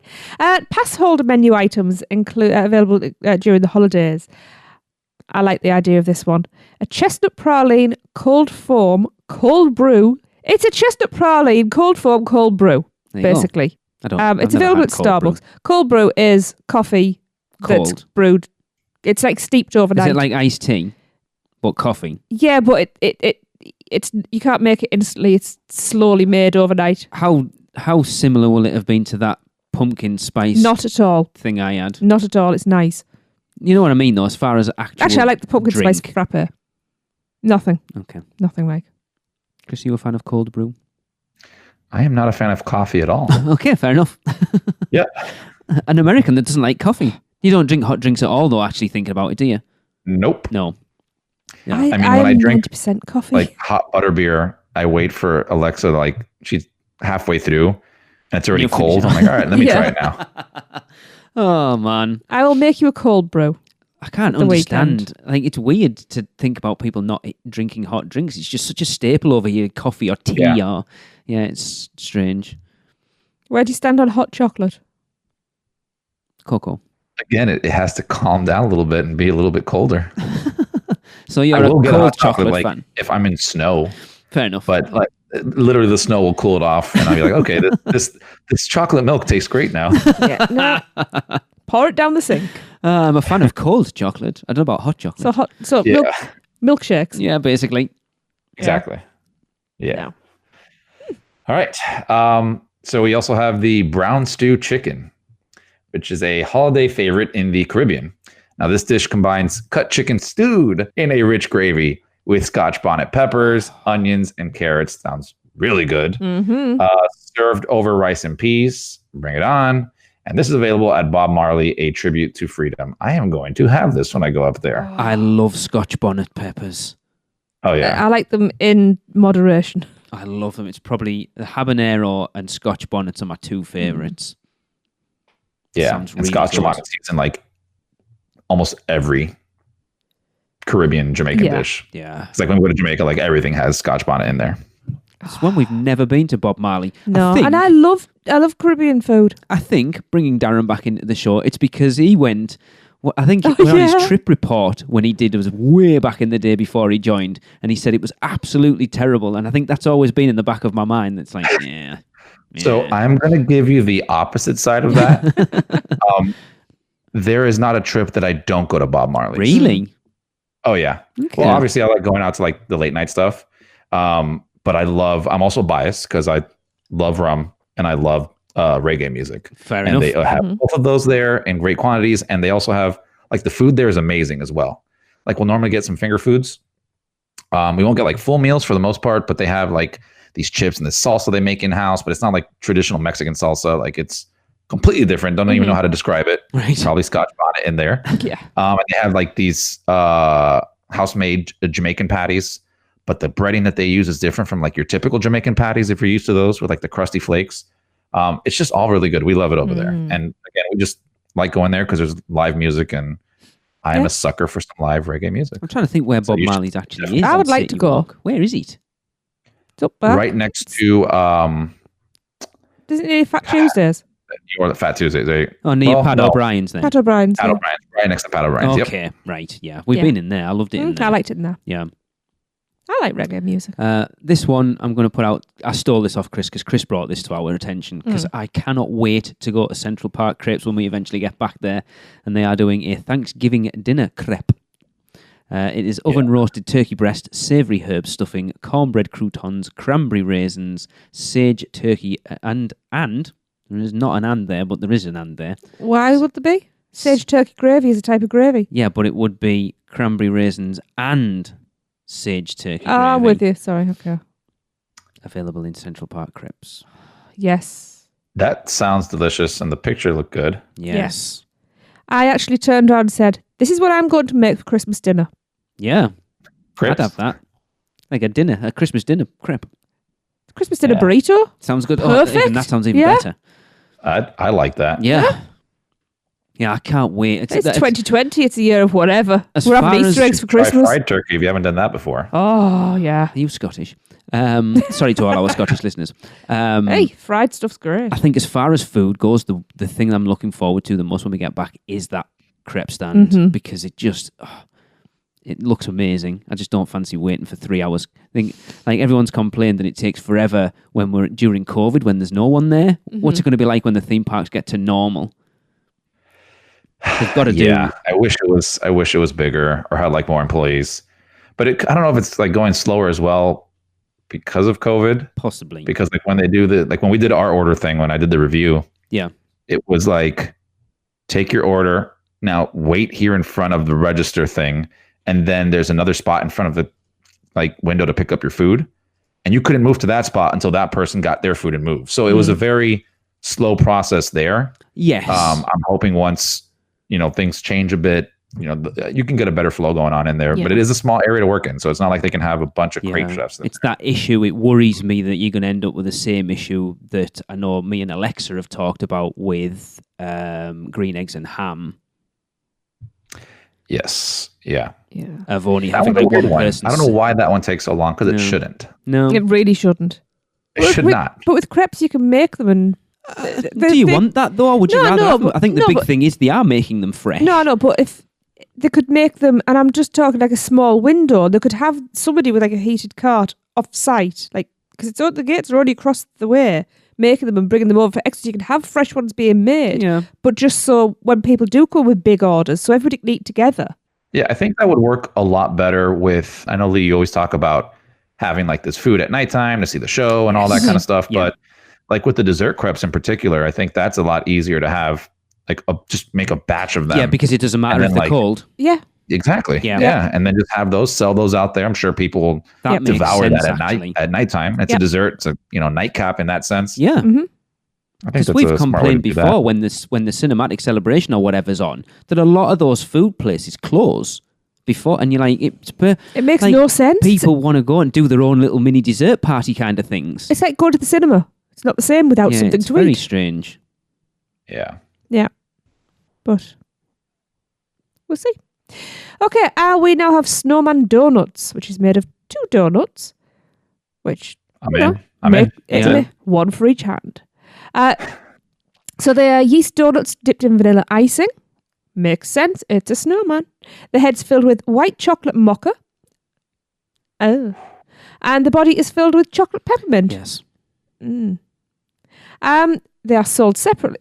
Pass holder menu items available during the holidays. I like the idea of this one. A chestnut praline, cold foam, cold brew. It's a chestnut praline, cold foam, cold brew, basically. It's available at Starbucks. Cold brew is coffee that's brewed. It's like steeped overnight.
Is it like iced tea, but coffee?
Yeah, but it's you can't make it instantly. It's slowly made overnight.
How similar will it have been to that pumpkin spice?
Not at all.
Thing I had.
Not at all. It's nice.
You know what I mean, though, as far as actually,
I like the pumpkin spice frappe. Nothing.
Okay.
Nothing like.
Chris, you a fan of cold brew?
I am not a fan of coffee at all.
Okay, fair enough.
Yeah.
An American that doesn't like coffee. You don't drink hot drinks at all, though, actually thinking about it, do you?
Nope.
No.
Yeah. I mean, when I drink 90% coffee,
like hot butter beer, I wait for Alexa, like she's halfway through and it's already cold. I'm like, all right, let me try it now.
Oh, man.
I will make you a cold brew.
I can't understand. Like, it's weird to think about people not drinking hot drinks. It's just such a staple over here, coffee or tea. Yeah, it's strange.
Where do you stand on hot chocolate?
Cocoa.
Again, it has to calm down a little bit and be a little bit colder.
So you're a cold chocolate
like,
fan.
If I'm in snow.
Fair enough.
But like literally the snow will cool it off and I'll be like, okay, this chocolate milk tastes great now.
Yeah, no. Pour it down the sink.
I'm a fan of cold chocolate. I don't know about hot chocolate.
Milkshakes.
Yeah, basically.
Exactly. Yeah. All right. So we also have the brown stew chicken, which is a holiday favorite in the Caribbean. Now, this dish combines cut chicken stewed in a rich gravy with Scotch bonnet peppers, onions, and carrots. Sounds really good.
Mm-hmm.
Served over rice and peas. Bring it on. And this is available at Bob Marley, A Tribute to Freedom. I am going to have this when I go up there.
I love Scotch bonnet peppers.
Oh, yeah.
I like them in moderation.
I love them. It's probably the habanero and Scotch bonnets are my two favorites.
Yeah, and Scotch bonnet is in like almost every Caribbean Jamaican dish.
Yeah.
It's like when we go to Jamaica, like everything has Scotch bonnet in there.
It's one we've never been to, Bob Marley.
No, and I love Caribbean food.
I think bringing Darren back into the show, it's because he went. Well, I think on his trip report when he did, it was way back in the day before he joined, and he said it was absolutely terrible. And I think that's always been in the back of my mind. It's like, yeah.
So I'm going to give you the opposite side of that. There is not a trip that I don't go to Bob Marley's.
Really?
Oh, yeah. Okay. Well, obviously, I like going out to like the late night stuff. But I'm also biased because I love rum and I love reggae music.
Fair enough.
And they have both of those there in great quantities. And they also have, like, the food there is amazing as well. Like, we'll normally get some finger foods. We won't get like full meals for the most part, but they have like these chips and this salsa they make in-house, but it's not like traditional Mexican salsa. Like, it's completely different. Don't even know how to describe it.
Right.
Probably Scotch bonnet in there.
Yeah.
And they have like these house-made Jamaican patties, but the breading that they use is different from like your typical Jamaican patties if you're used to those with like the crusty flakes. It's just all really good. We love it over there. And again, we just like going there because there's live music, and I am a sucker for some live reggae music.
I'm trying to think where Bob Marley's actually is.
I would like to go.
Walk. Where is it?
It's up back.
Right next to
Doesn't it Fat Tuesdays?
Or the Fat Tuesdays.
Near Pat O'Brien's then.
Pat O'Brien's.
Pat O'Brien's, right next to Pat O'Brien's.
Okay, right, yeah. We've been in there. I loved it in there.
I liked it in there.
Yeah.
I like reggae music.
This one I'm going to put out. I stole this off Chris because Chris brought this to our attention because I cannot wait to go to Central Park Crepes when we eventually get back there, and they are doing a Thanksgiving dinner crepe. It is oven roasted turkey breast, savoury herb stuffing, cornbread croutons, cranberry raisins, sage turkey, and there is not an and there, but there is an and there.
Why would there be? Sage turkey gravy is a type of gravy.
Yeah, but it would be cranberry raisins and sage turkey gravy.
I'm with you. Sorry. Okay.
Available in Central Park Crepes.
Yes.
That sounds delicious, and the picture looked good.
Yes.
I actually turned around and said, "This is what I'm going to make for Christmas dinner."
Yeah.
Crepes?
I'd have that. Like a Christmas dinner crepe.
Christmas dinner burrito?
Sounds good.
Perfect.
Even that sounds even better.
I like that.
Yeah. Yeah, I can't wait.
It's 2020. It's a year of whatever. We're having Easter eggs for
Try
Christmas.
fried turkey if you haven't done that before.
Oh, yeah.
Are you Scottish? Sorry to all our Scottish listeners.
Hey, fried stuff's great.
I think as far as food goes, the thing I'm looking forward to the most when we get back is that crepe stand because it just it looks amazing. I just don't fancy waiting for 3 hours. I think like everyone's complained that it takes forever when we're during COVID when there's no one there. What's it going to be like when the theme parks get to normal? They've got to do.
Yeah, I wish it was bigger or had like more employees, but I don't know if it's like going slower as well because of COVID.
Possibly
because like when they do when we did our order thing when I did the review, it was like take your order now, wait here in front of the register thing, and then there's another spot in front of the like window to pick up your food, and you couldn't move to that spot until that person got their food and moved. So it was a very slow process there.
Yes,
I'm hoping once things change a bit, you can get a better flow going on in there, but it is a small area to work in. So it's not like they can have a bunch of crepe chefs.
It's that issue. It worries me that you're going to end up with the same issue that I know me and Alexa have talked about with green eggs and ham.
Yes. Yeah.
Of only
That
having
one's a
one
weird one.
person.
I don't know why that one takes so long because it shouldn't.
No.
It really shouldn't.
It should not.
But with crepes, you can make them and...
do you want that though, or would you rather have them? I think the big thing is they are making them fresh.
No, but if they could make them, and I'm just talking like a small window, they could have somebody with like a heated cart off site, like because the gates are already across the way, making them and bringing them over for extra. You can have fresh ones being made, but just so when people do come with big orders, so everybody can eat together.
Yeah, I think that would work a lot better with. I know Lee, you always talk about having like this food at nighttime to see the show and all that kind of stuff, but. Like with the dessert crepes in particular, I think that's a lot easier to have, like just make a batch of them.
Yeah, because it doesn't matter if they're cold.
Yeah.
Exactly. Yeah. And then just have those, sell those out there. I'm sure people will devour that at nighttime. It's a dessert. It's a nightcap in that sense.
Yeah.
Because
we've complained before when the cinematic celebration or whatever's on, that a lot of those food places close before, and you're like,
it makes no sense.
People want to go and do their own little mini dessert party kind of things.
It's like going to the cinema. It's not the same without something to eat.
It's very strange.
Yeah.
Yeah. But we'll see. Okay, we now have Snowman Donuts, which is made of 2 donuts, which
I'm in.
One for each hand. So they are yeast donuts dipped in vanilla icing. Makes sense. It's a snowman. The head's filled with white chocolate mocha. Oh. And the body is filled with chocolate peppermint.
Yes.
They are sold separately.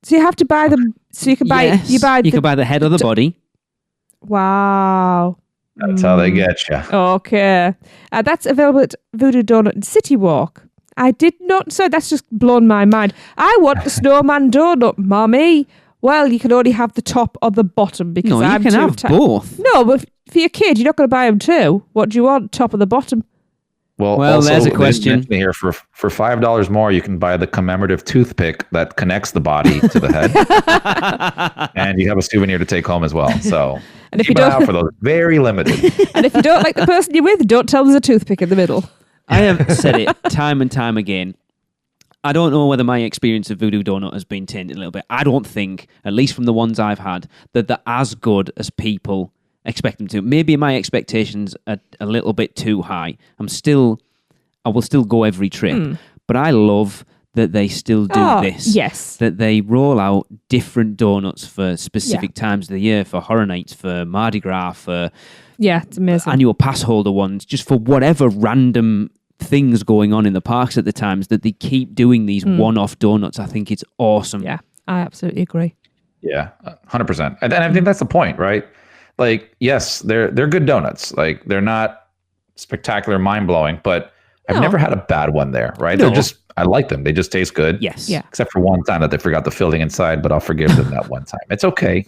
So you have to buy them. So you can buy.
Yes. You can buy the head or the body.
Wow.
That's how they get you.
Okay. That's available at Voodoo Donut and City Walk. I did not. So that's just blown my mind. I want the snowman donut, mommy. Well, you can only have the top or the bottom because
you can have both.
No, but for your kid, you're not going to buy them two. What do you want, top or the bottom?
Well,
also, there's a question
here. For $5 more, you can buy the commemorative toothpick that connects the body to the head, and you have a souvenir to take home as well. So,
and if you don't,
out for those, very limited.
And if you don't like the person you're with, don't tell them there's a toothpick in the middle.
I have said it time and time again. I don't know whether my experience of Voodoo Donut has been tainted a little bit. I don't think, at least from the ones I've had, that they're as good as people expect them to. Maybe my expectations are a little bit too high. I will still go every trip, but I love that they still do this.
Yes.
That they roll out different donuts for specific times of the year, for Horror Nights, for Mardi Gras, for
it's amazing.
Annual pass holder ones, just for whatever random things going on in the parks at the times, that they keep doing these one-off donuts. I think it's awesome.
Yeah, I absolutely agree.
Yeah, 100%. And I think that's the point, right? Like, yes, they're good donuts. Like, they're not spectacular, mind-blowing, but I've never had a bad one there, right?
No.
I like them. They just taste good.
Yes.
Yeah.
Except for one time that they forgot the filling inside, but I'll forgive them that one time. It's okay.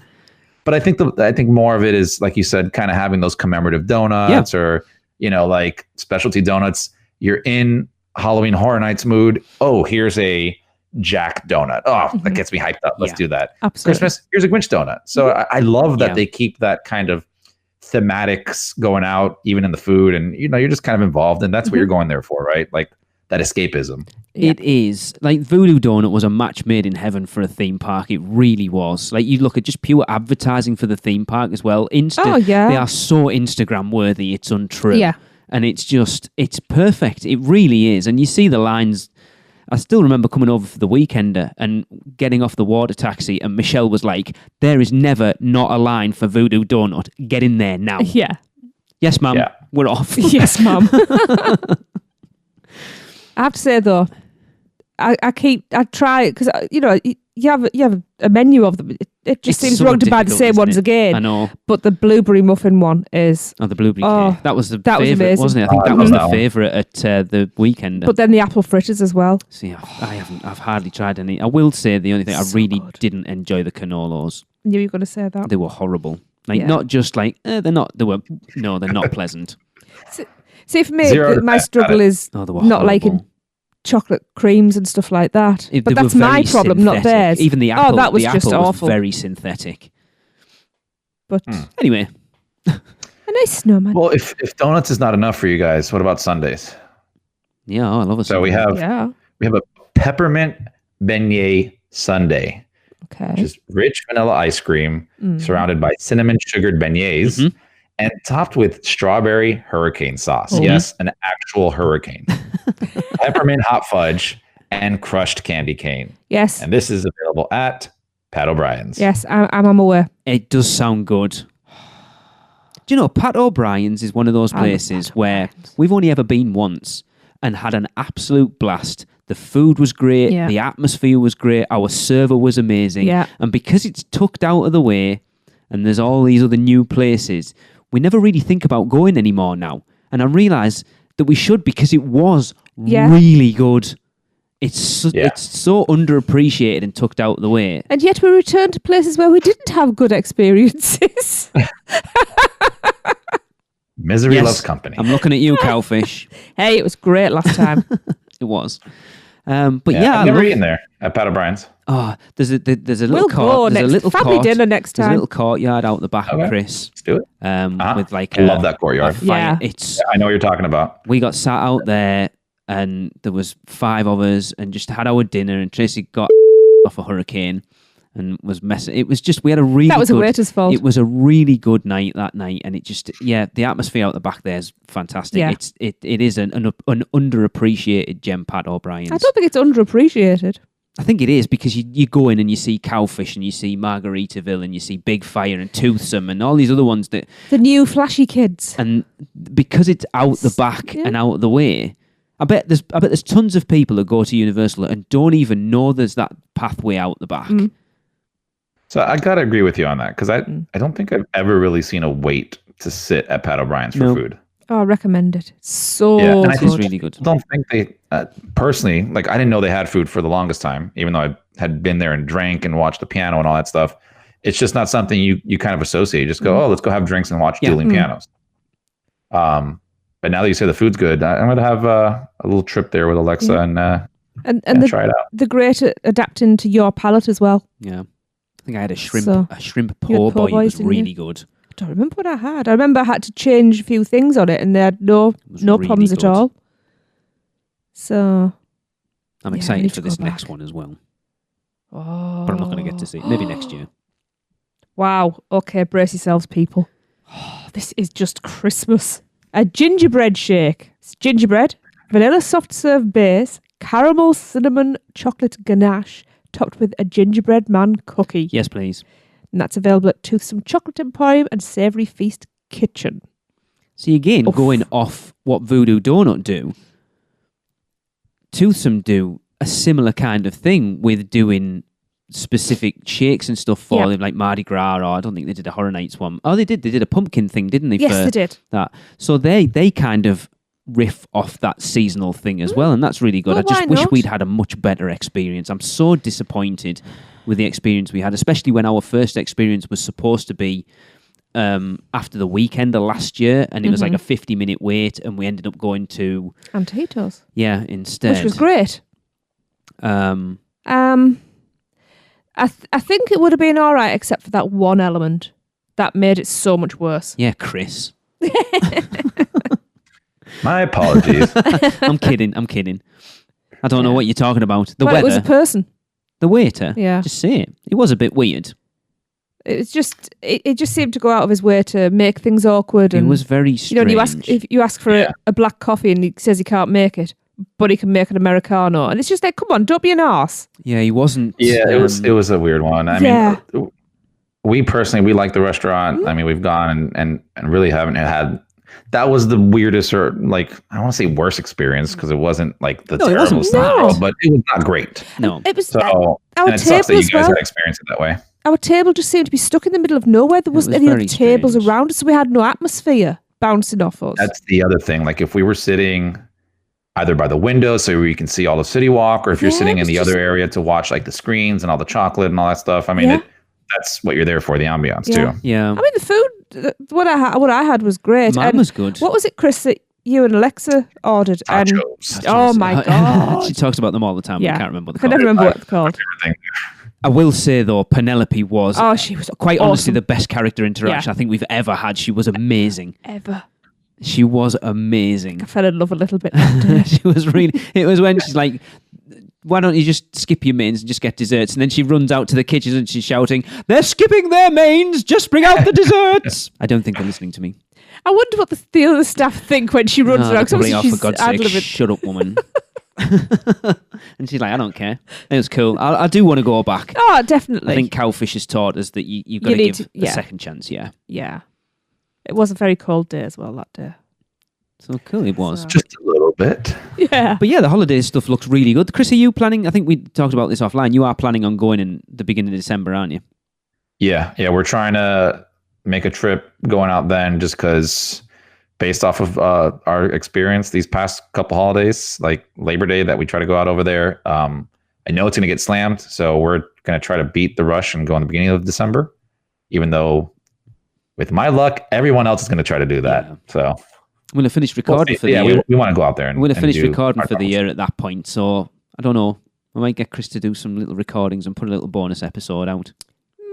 But I think more of it is, like you said, kind of having those commemorative donuts or, like specialty donuts. You're in Halloween Horror Nights mood. Oh, here's a Jack donut. Oh, that gets me hyped up. Let's do that.
Absolutely.
Christmas, here's a Grinch donut. So I love that they keep that kind of thematics going out, even in the food. And, you're just kind of involved. And that's what you're going there for, right? Like, that escapism.
Yeah.
It is. Like, Voodoo Donut was a match made in heaven for a theme park. It really was. Like, you look at just pure advertising for the theme park as well.
Oh, yeah.
They are so Instagram worthy, it's untrue.
Yeah.
And it's perfect. It really is. And you see the lines. I still remember coming over for the Weekender and getting off the water taxi, and Michelle was like, there is never not a line for Voodoo Donut. Get in there now.
Yeah.
Yes, ma'am.
Yeah.
We're off.
Yes, mum. I have to say though, I try, because you have a menu of them. It just
It's
seems
so
wrong to buy the
difficult,
same
isn't
ones
it?
again.
I know.
But the blueberry muffin one is.
Oh, the blueberry
Oh,
cake. That was the
that was
favourite,
amazing.
wasn't it? I think
I
that was
love
the
that one.
favourite at the Weekender.
But then the apple fritters as well.
See, I've hardly tried any. I will say the only thing, I
So
really
good.
didn't enjoy the canolos.
Knew you were going to say that.
They were horrible. Like,
Yeah.
not just like, they're not, they're not pleasant.
See, for me,
0 to
my
10,
struggle is
Oh, they were
not liking
horrible.
chocolate creams and stuff like that.
They
But
were
that's my
very
problem, not
synthetic.
theirs.
Even the apple,
that was
the
just
apple was
awful.
very synthetic.
But
Anyway,
a nice snowman.
Well, if donuts is not enough for you guys, what about sundaes?
yeah, I love it.
So we have
Yeah.
a peppermint beignet sundae,
Okay.
which is rich vanilla ice cream surrounded by cinnamon sugared beignets
Mhm.
and topped with strawberry hurricane sauce.
Oh.
Yes, an actual hurricane. Peppermint hot fudge and crushed candy cane.
Yes.
And this is available at Pat O'Brien's.
Yes, I'm aware.
It does sound good. Do you know, Pat O'Brien's is one of those
I love
places
Pat
where
O'Brien's.
we've only ever been once and had an absolute blast. The food was great.
Yeah.
The atmosphere was great. Our server was amazing.
Yeah.
And because it's tucked out of the way and there's all these other new places, we never really think about going anymore now. And I realise that we should, because it was
Yeah.
really good. It's so underappreciated and tucked out of the way.
And yet we return to places where we didn't have good experiences.
Misery
Yes.
loves company.
I'm looking at you, Cowfish.
Hey, it was great last time.
It was. But yeah,
I've
I
never
love-
eaten there at Pat O'Brien's.
Oh, there's a little
We'll go
court. There's a
next
little
family
court.
dinner next
There's a
time.
little courtyard out the back
Okay.
of Chris.
Let's do it.
With like
I love that courtyard.
a fire.
Yeah.
It's
I know what you're talking about.
we got sat out there and there was 5 of us and just had our dinner, and Tracy got off a hurricane and was messing. It was just, we had a really
That was
good,
a waiter's fault.
It was a really good night that night, and it just, the atmosphere out the back there is fantastic.
Yeah.
It is an underappreciated gem, Pat O'Brien's.
I don't think it's underappreciated.
I think it is, because you go in and you see Cowfish and you see Margaritaville and you see Big Fire and Toothsome and all these other ones that,
The new flashy kids.
and because it's out the back
Yeah.
and out of the way, I bet there's tons of people that go to Universal and don't even know there's that pathway out the back.
So I gotta agree with you on that, because I don't think I've ever really seen a wait to sit at Pat O'Brien's for
No.
food.
Oh, I recommend it. So
Yeah, and I
It
good.
is really good.
I don't think they personally, like, I didn't know they had food for the longest time, even though I had been there and drank and watched the piano and all that stuff. It's just not something you kind of associate. You just go, oh, let's go have drinks and watch
Yeah.
dueling pianos. But now that you say the food's good, I'm going to have a little trip there with Alexa and
And
try it out.
the great at adapting to your palate as well.
Yeah. I think I had a shrimp
So,
po'
you had po'
boy. It
boys,
was
didn't you?
really good.
I don't remember what I had. I remember I had to change a few things on it, and they had no
was
problems
really
at
good.
all. So,
I'm
Yeah, I
excited
need
for
to
this
go
next
back.
one as well,
oh.
but I'm not going to get to see it. Maybe next year.
Wow. Okay, brace yourselves, people. This is just Christmas. A gingerbread shake. It's gingerbread, vanilla soft serve base, caramel cinnamon chocolate ganache, topped with a gingerbread man cookie.
Yes, please.
And that's available at Toothsome Chocolate Emporium and Savoury Feast Kitchen.
See, again,
Oof.
going off what Voodoo Donut do, Toothsome do a similar kind of thing with doing specific shakes and stuff for
Yeah.
them, like Mardi Gras, or I don't think they did a Horror Nights one. Oh, they did. They did a pumpkin thing, didn't they?
Yes,
for
they did.
that. So they kind of riff off that seasonal thing as well, and that's really good.
Well,
I just
why
wish
not?
we'd had a much better experience. I'm so disappointed with the experience we had, especially when our first experience was supposed to be after the weekend of last year, and it was like a 50-minute wait, and we ended up going to
Antitos.
instead,
Which was great.
Um,
I think it would have been all right, except for that one element that made it so much worse.
yeah, Chris.
My apologies.
I'm kidding. I don't know what you're talking about. The
Well,
weather.
it was a person.
The waiter.
Yeah.
Just say it. It was a bit weird.
It's just it just seemed to go out of his way to make things awkward.
It
And
was very strange.
you know, if you ask for a black coffee and he says he can't make it, but he can make an Americano, and it's just like, come on, don't be an arse.
Yeah, he wasn't.
Yeah, it was a weird one. I mean, we personally like the restaurant.
Mm-hmm.
I mean, we've gone and really haven't had. That was the weirdest, or like, I don't want to say worst experience, because it wasn't like the terrible style, but it was not great.
No,
It was
So
our
and it sucks that
table
you
as
guys
well.
had experienced it that way.
Our table just seemed to be stuck in the middle of nowhere. There wasn't
was
any other
very
tables
strange.
around us, so we had no atmosphere bouncing off us.
That's the other thing. Like, if we were sitting either by the window so you can see all the city walk, or if you're
Yeah,
sitting
it
in the
was
other area to watch like the screens and all the chocolate and all that stuff. I mean,
Yeah.
that's what you're there for, the ambiance
Yeah.
too.
yeah.
I mean, the food, what I had was great.
Mine
And
was good.
what was it, Chris, that you and Alexa ordered? And
Tachos.
oh my god,
She talks about them all the time.
yeah,
I can't remember what
I can
they're
never
called.
remember what it's called.
Everything.
I will say though, Penelope was
Oh, she was
quite
awesome.
honestly the best character interaction
Yeah.
I think we've ever had. She was amazing.
Ever.
She was amazing.
I fell in love a little bit. That day.
She was really. It was when she's like, "Why don't you just skip your mains and just get desserts?" And then she runs out to the kitchen and she's shouting, "They're skipping their mains! Just bring out the desserts!" I don't think they're listening to me.
I wonder what the other staff think when she runs
No,
around.
they're probably,
Obviously
for
she's
God's sake,
ad-libbing.
shut up, woman. And she's like, "I don't care. It was cool. I do want to go back."
Oh, definitely.
I think Cowfish has taught us that you've got to
need
give
to- yeah.
a second chance. Yeah.
Yeah. It was a very cold day as well that day.
So cool it was.
So-
Just a little bit.
Yeah.
But yeah, the holiday stuff looks really good. Chris, are you planning? I think we talked about this offline. You are planning on going in the beginning of December, aren't you?
Yeah. We're trying to make a trip going out then, just because based off of our experience these past couple holidays, like Labor Day, that we try to go out over there. I know it's going to get slammed, so we're going to try to beat the rush and go in the beginning of December, even though with my luck, everyone else is going to try to do that.
Yeah.
So
I'm going to finish recording for the year.
we want to go out there.
I'm going to finish
do
recording
our
for the
travels.
year at that point. So I don't know. I might get Chris to do some little recordings and put a little bonus episode out.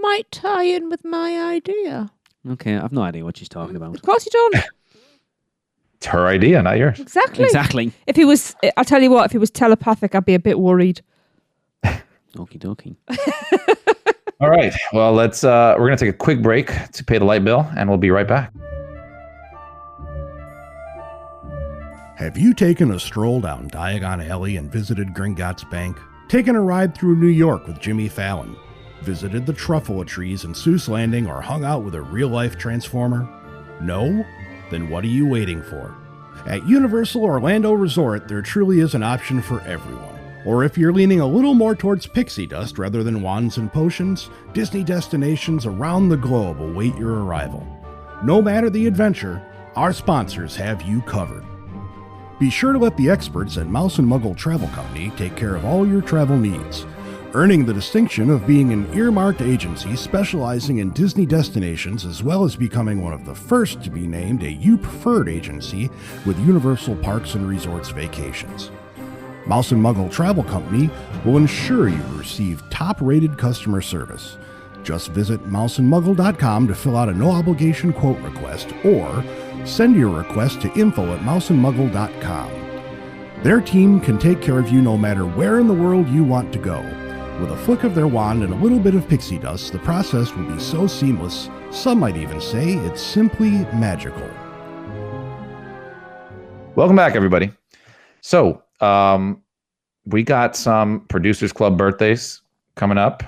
Might tie in with my idea.
Okay, I've no idea what she's talking about.
Of course you don't.
It's her idea, not yours.
Exactly.
Exactly.
If he was, I'll tell you what, if he was telepathic, I'd be a bit worried.
Okie dokie.
All right. Well, we're going to take a quick break to pay the light bill, and we'll be right back.
Have you taken a stroll down Diagon Alley and visited Gringotts Bank? Taken a ride through New York with Jimmy Fallon? Visited the Truffalo Trees in Seuss Landing, or hung out with a real-life Transformer? No? Then what are you waiting for? At Universal Orlando Resort, there truly is an option for everyone. Or if you're leaning a little more towards pixie dust rather than wands and potions, Disney destinations around the globe await your arrival. No matter the adventure, our sponsors have you covered. Be sure to let the experts at Mouse and Muggle Travel Company take care of all your travel needs, earning the distinction of being an earmarked agency specializing in Disney destinations, as well as becoming one of the first to be named a You Preferred agency with Universal Parks and Resorts Vacations. Mouse and Muggle Travel Company will ensure you receive top-rated customer service. Just visit mouseandmuggle.com to fill out a no-obligation quote request, or send your request to info@mouseandmuggle.com. Their team can take care of you no matter where in the world you want to go. With a flick of their wand and a little bit of pixie dust, the process will be so seamless, some might even say it's simply magical.
Welcome back, everybody. So, we got some Producers Club birthdays coming up.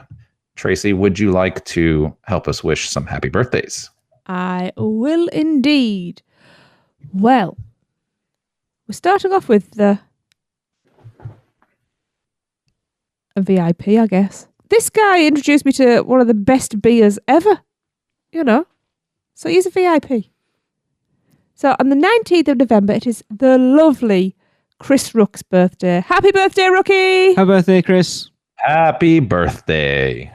Tracy, would you like to help us wish some happy birthdays?
I will indeed. Well, we're starting off with a VIP, I guess. This guy introduced me to one of the best beers ever, So he's a VIP. So on the 19th of November, it is the lovely Chris Rook's birthday. Happy birthday, Rookie!
Happy birthday, Chris.
Happy birthday.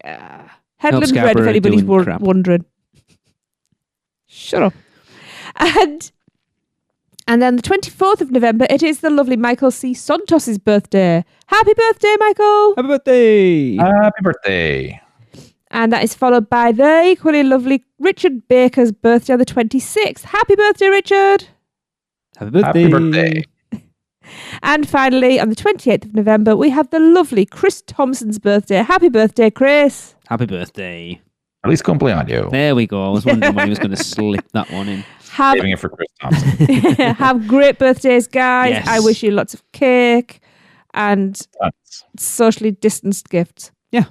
Yeah. Headland Red, if
Scarborough
anybody's
doing crap.
wondering. Shut up. And then the 24th of November, it is the lovely Michael C. Santos' birthday. Happy birthday, Michael!
Happy birthday.
Happy birthday.
And that is followed by the equally lovely Richard Baker's birthday on the 26th. Happy birthday, Richard!
Happy birthday.
Happy birthday.
And finally, on the 28th of November, we have the lovely Chris Thompson's birthday. Happy birthday, Chris.
Happy birthday.
Feliz cumpleaños.
There we go. I was wondering when he was going to slip that one in.
Saving it for Chris Thompson.
Have great birthdays, guys.
Yes.
I wish you lots of cake and socially distanced gifts.
Yeah.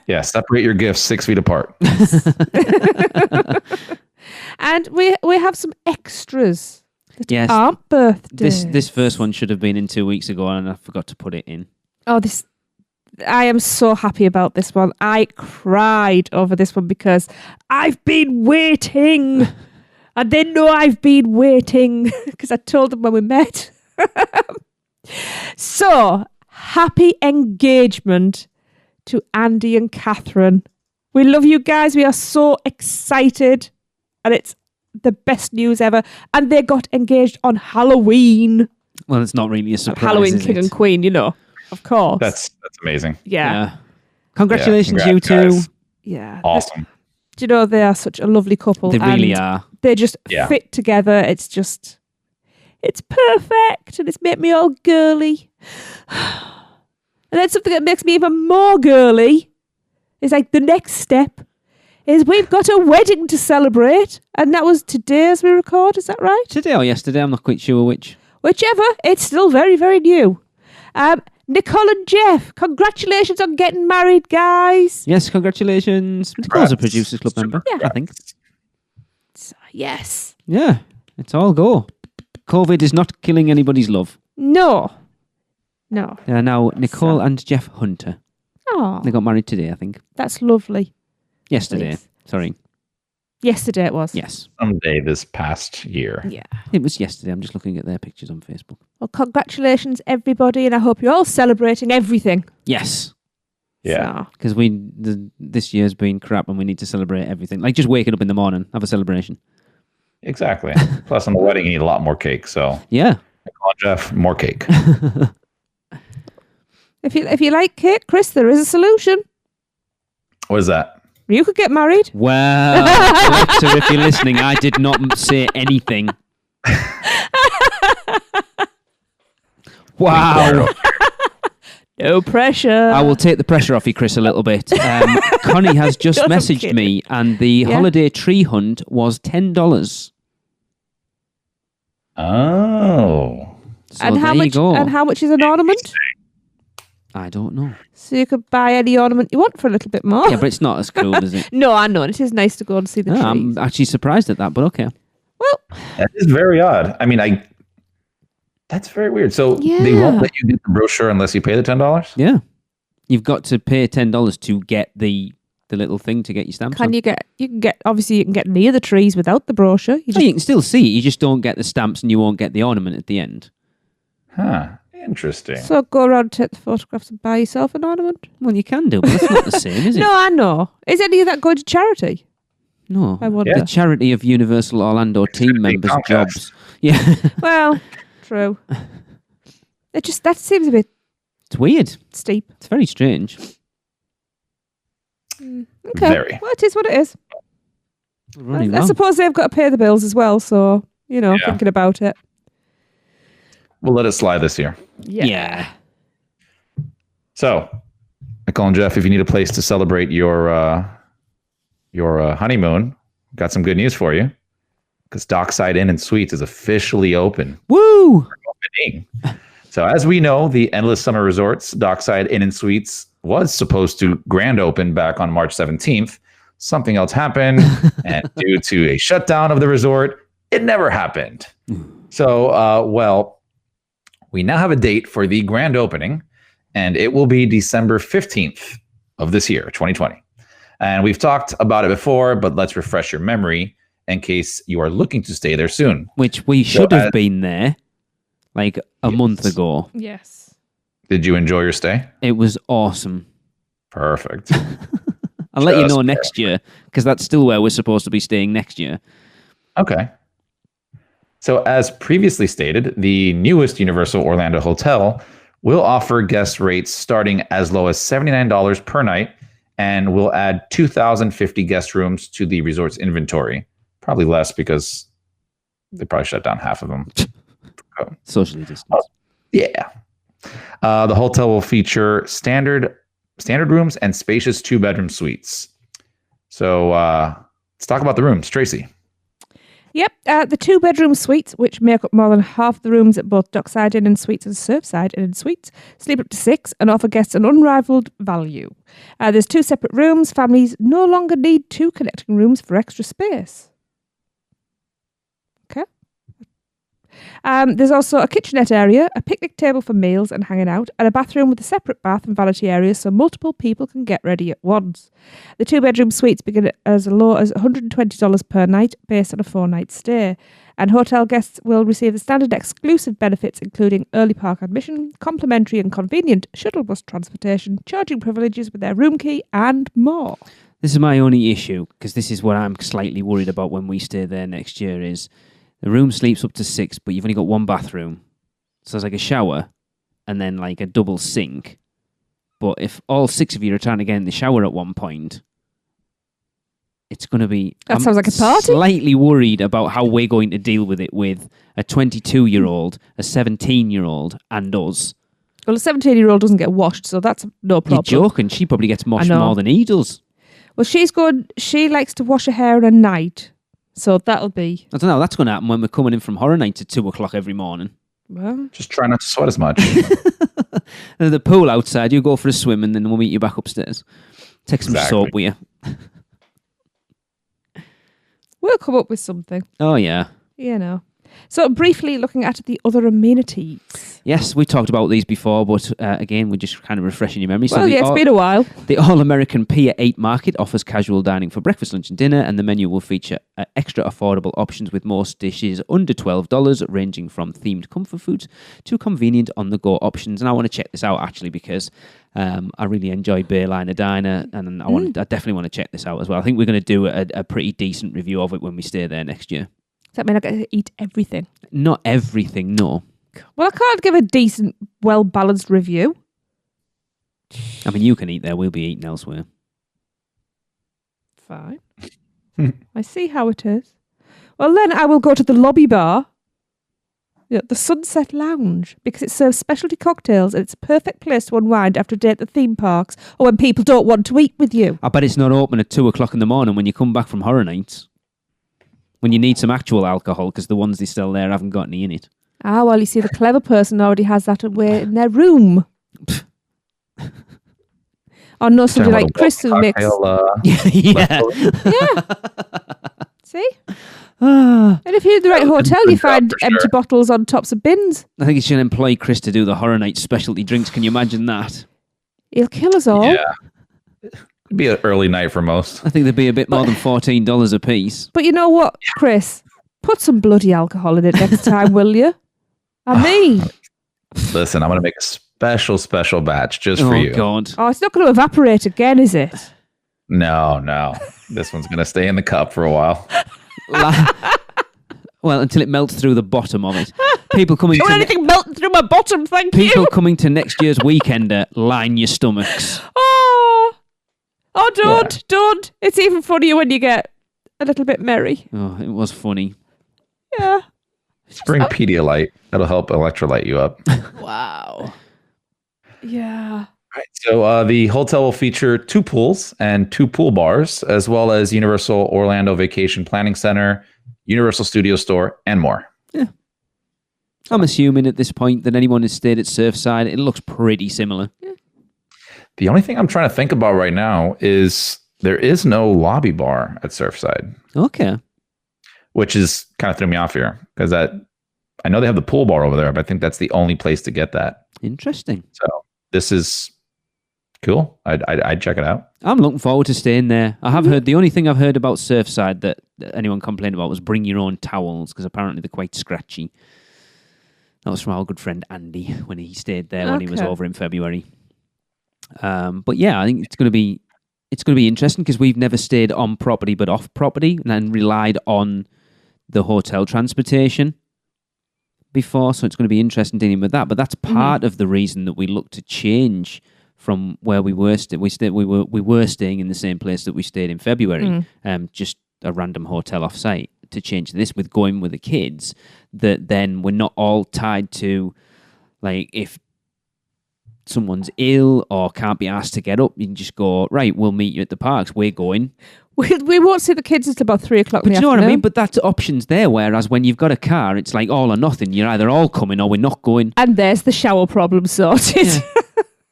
Yeah, separate your gifts 6 feet apart.
And we have some extras that
Yes.
aren't birthdays.
This first one should have been in 2 weeks ago, and I forgot to put it in.
Oh, I am so happy about this one. I cried over this one because I've been waiting. And they know I've been waiting because I told them when we met. So, happy engagement to Andy and Catherine. We love you guys. We are so excited. And it's the best news ever. And they got engaged on Halloween.
Well, it's not really a surprise.
Halloween
is
King
it?
and Queen, you know. Of course.
That's amazing.
Yeah.
Congratulations,
Yeah,
you
congrats,
two.
guys.
Yeah.
Awesome.
Do you know, they are such a lovely couple.
They really
and
are.
They just
Yeah.
fit together. It's perfect. And it's made me all girly. And then something that makes me even more girly is like the next step is we've got a wedding to celebrate. And that was today as we record. Is that right?
Today or yesterday, I'm not quite sure which.
Whichever. It's still very, very new. Nicole and Jeff, congratulations on getting married, guys.
Yes, congratulations. Nicole's a Producers Club member,
Yeah.
I think.
Yes.
Yeah, it's all go. COVID is not killing anybody's love.
No.
They are now Nicole and Jeff Hunter.
Oh,
They got married today, I think.
that's lovely.
Yesterday.
Yes.
Sorry.
Yesterday it was.
Yes.
Someday this past year.
Yeah.
It was yesterday. I'm just looking at their pictures on Facebook.
Well, congratulations, everybody, and I hope you're all celebrating everything.
Yes.
Yeah.
So,
Because this year's been crap and we need to celebrate everything. Like just waking up in the morning, have a celebration.
Exactly. Plus, on the wedding, you need a lot more cake. So,
Yeah.
Nicole and Jeff, more cake.
if you like cake, Chris, there is a solution.
What is that?
You could get married.
Well, Alexa, if you're listening, I did not say anything. Wow.
No pressure.
I will take the pressure off you, Chris, a little bit. Connie has just
I'm
messaged
kidding.
me, and the holiday tree hunt was $10.
Oh.
So
and
there
how
you
much?
go.
And how much is an ornament?
I don't know.
So you could buy any ornament you want for a little bit more.
Yeah, but it's not as cool, is it?
No, I know. It is nice to go and see the
No,
trees.
I'm actually surprised at that, but okay.
Well,
That is very odd. I mean, that's very weird. So they
Yeah.
won't let you get the brochure unless you pay the $10?
Yeah. You've got to pay $10 to get the little thing to get your stamps on.
you can get obviously you can get near the trees without the brochure.
Oh, you can still see it. You just don't get the stamps and you won't get the ornament at the end.
Huh. Interesting.
So go around, take the photographs and buy yourself an ornament.
Well, you can do, but it's not the same, is it?
No, I know. Is any of that going to charity?
No.
I wonder.
Yeah.
The charity of Universal Orlando team
gonna be
members'
Comcast.
jobs. Yeah.
Well, true. That seems a bit
It's weird.
steep.
It's very strange.
Okay.
Very.
Well, it is what it is.
Running
I
long.
suppose they've got to pay the bills as well, so
Yeah.
thinking about it.
We'll let it slide this year.
Yeah.
So, Nicole and Jeff, if you need a place to celebrate your honeymoon, got some good news for you. Because Dockside Inn and Suites is officially open.
Woo!
Opening. So, as we know, the Endless Summer Resorts, Dockside Inn and Suites, was supposed to grand open back on March 17th. Something else happened, and due to a shutdown of the resort, it never happened. So, we now have a date for the grand opening, and it will be December 15th of this year, 2020. And we've talked about it before, but let's refresh your memory in case you are looking to stay there soon.
Which we should have been there like a month ago.
Yes.
Did you enjoy your stay?
It was awesome.
Perfect.
I'll let you
Just
know next year, because that's still where we're supposed to be staying next year.
Okay. So, as previously stated, the newest Universal Orlando hotel will offer guest rates starting as low as $79 per night and will add 2,050 guest rooms to the resort's inventory. Probably less because they probably shut down half of them.
Socially distanced.
Yeah. The hotel will feature standard rooms and spacious 2-bedroom suites. So let's talk about the rooms. Tracy.
Yep, the 2-bedroom suites, which make up more than half the rooms at both Dockside Inn and Suites and Surfside Inn and Suites, sleep up to 6 and offer guests an unrivaled value. There's 2 separate rooms. Families no longer need 2 connecting rooms for extra space. Okay. There's also a kitchenette area, a picnic table for meals and hanging out, and a bathroom with a separate bath and vanity area so multiple people can get ready at once. The 2-bedroom suites begin as low as $120 per night based on a 4-night stay, and hotel guests will receive the standard exclusive benefits including early park admission, complimentary and convenient shuttle bus transportation, charging privileges with their room key, and more.
This is my only issue, because this is what I'm slightly worried about when we stay there next year, is the room sleeps up to 6, but you've only got 1 bathroom. So it's like a shower and then like a double sink. But if all 6 of you are trying to get in the shower at one point, it's going to be...
That sounds like a party.
Slightly worried about how we're going to deal with it with a 22-year-old, a 17-year-old, and us.
Well, a 17-year-old doesn't get washed, so that's no problem.
You're joking. She probably gets washed more than he does.
Well, she's good. She likes to wash her hair at night. So that'll be...
I don't know. That's going to happen when we're coming in from horror nights at 2 o'clock every morning.
Well,
Just try not to sweat as much.
There's the pool outside. You go for a swim and then we'll meet you back upstairs. Take some soap with you.
We'll come up with something.
Oh, yeah.
You know. So briefly looking at the other amenities.
Yes, we talked about these before, but again, we're just kind of refreshing your memory.
Well, it's been a while.
The All-American Pier 8 Market offers casual dining for breakfast, lunch and dinner, and the menu will feature extra affordable options with most dishes under $12, ranging from themed comfort foods to convenient on-the-go options. And I want to check this out, actually, because I really enjoy Beerliner Diner, and I definitely want to check this out as well. I think we're going to do a pretty decent review of it when we stay there next year.
Does that mean I get to eat everything?
Not everything, no.
Well, I can't give a decent, well-balanced review.
I mean, you can eat there. We'll be eating elsewhere.
Fine. I see how it is. Well, then I will go to the lobby bar, the Sunset Lounge, because it serves specialty cocktails and it's a perfect place to unwind after a day at the theme parks or when people don't want to eat with you.
I bet it's not open at 2 o'clock in the morning when you come back from horror nights. When you need some actual alcohol, because the ones they sell there haven't got any in it.
Ah, well, you see, the clever person already has that away in their room. Or no, somebody like Chris who makes...
Yeah.
See? And if you're in the right hotel, you find empty bottles on tops of bins.
I think you should employ Chris to do the horror night specialty drinks. Can you imagine that?
He'll kill us all.
Yeah. It'd be an early night for most.
I think there'd be a bit more than $14 a piece.
But you know what, Chris? Put some bloody alcohol in it next time, will you? I mean...
Listen, I'm going to make a special batch just for you.
Oh, God.
Oh, it's not going to evaporate again, is it?
No. This one's going to stay in the cup for a while.
Well, until it melts through the bottom of it. People coming
Don't anything melting through my bottom, thank you.
People coming to next year's Weekender, line your stomachs.
Oh, don't. It's even funnier when you get a little bit merry.
Oh, it was funny.
Yeah.
Bring Pedialyte. That'll help electrolyte you up.
Wow.
Yeah.
Right. So the hotel will feature 2 pools and 2 pool bars, as well as Universal Orlando Vacation Planning Center, Universal Studio Store, and more.
Yeah. I'm assuming at this point that anyone who's stayed at Surfside, it looks pretty similar. Yeah.
The only thing I'm trying to think about right now is there is no lobby bar at Surfside.
Okay.
Which is kind of threw me off here because I know they have the pool bar over there, but I think that's the only place to get that.
Interesting.
So this is cool. I'd check it out.
I'm looking forward to staying there. I have heard, the only thing I've heard about Surfside that anyone complained about was bring your own towels, because apparently they're quite scratchy. That was from our good friend Andy when he stayed there when he was over in February. But yeah, I think it's going to be interesting because we've never stayed on property but off property and then relied on the hotel transportation before. So it's going to be interesting dealing with that. But that's part of the reason that we look to change from where we were. We were staying in the same place that we stayed in February, just a random hotel off site. to change this with going with the kids, that then we're not all tied to, like, if someone's ill or can't be asked to get up, you can just go, right, we'll meet you at the parks, we're going.
We won't see the kids until about 3 o'clock in the
But you know
afternoon.
what I mean? But that's options there, whereas when you've got a car, it's like all or nothing. You're either all coming or we're not going.
And there's the shower problem sorted.
Yeah.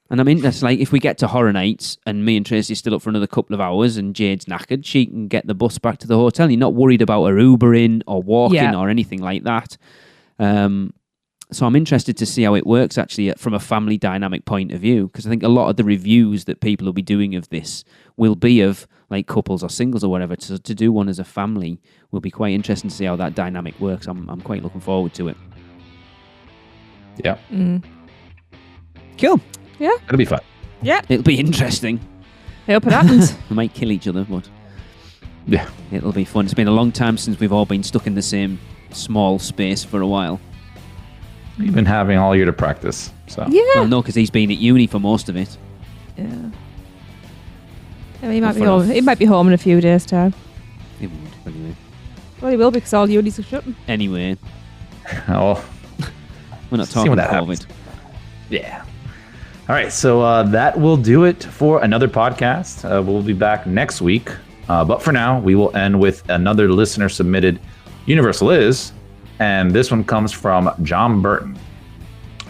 And I mean, that's like, if we get to Horror Nights and me and Tracy's still up for another couple of hours and Jade's knackered, she can get the bus back to the hotel. You're not worried about her Ubering or walking or anything like that. So I'm interested to see how it works, actually, from a family dynamic point of view, because I think a lot of the reviews that people will be doing of this will be of, like, couples or singles or whatever. To do one as a family will be quite interesting to see how that dynamic works. I'm quite looking forward to it.
Yeah.
Cool.
Yeah.
It'll be fun.
Yeah.
It'll be interesting.
I hope it happens.
We might kill each other, but
Yeah.
it'll be fun. It's been a long time since we've all been stuck in the same small space for a while.
You've been having all year to practice. So
Yeah.
Well, no, because he's been at uni for most of it.
Yeah. He might be home. He might be home in a few days' time.
He would, anyway.
Well, he will, because all unis are shut.
Anyway,
oh,
we're not
See
talking
when that
COVID.
happens. Yeah. All right. So that will do it for another podcast. We'll be back next week. But for now, we will end with another listener submitted Universal Is. And this one comes from John Burton.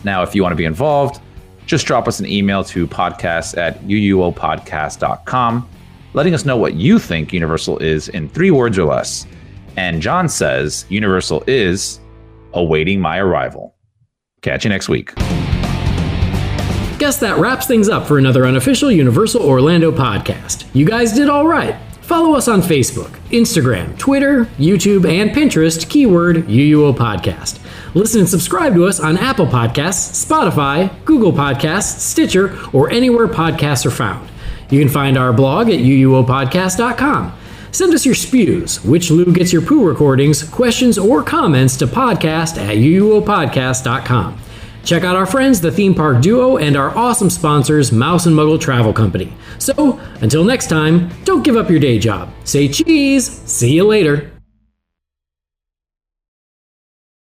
Now, if you want to be involved, just drop us an email to podcast@uuopodcast.com, letting us know what you think Universal is in 3 words or less. And John says Universal is awaiting my arrival. Catch you next week.
Guess that wraps things up for another Unofficial Universal Orlando podcast. You guys did all right. Follow us on Facebook, Instagram, Twitter, YouTube, and Pinterest, keyword UUO Podcast. Listen and subscribe to us on Apple Podcasts, Spotify, Google Podcasts, Stitcher, or anywhere podcasts are found. You can find our blog at uuopodcast.com. Send us your spews, which Lou gets your poo recordings, questions, or comments to podcast@uuopodcast.com. Check out our friends, the Theme Park Duo, and our awesome sponsors, Mouse and Muggle Travel Company. So, until next time, don't give up your day job. Say cheese. See you later.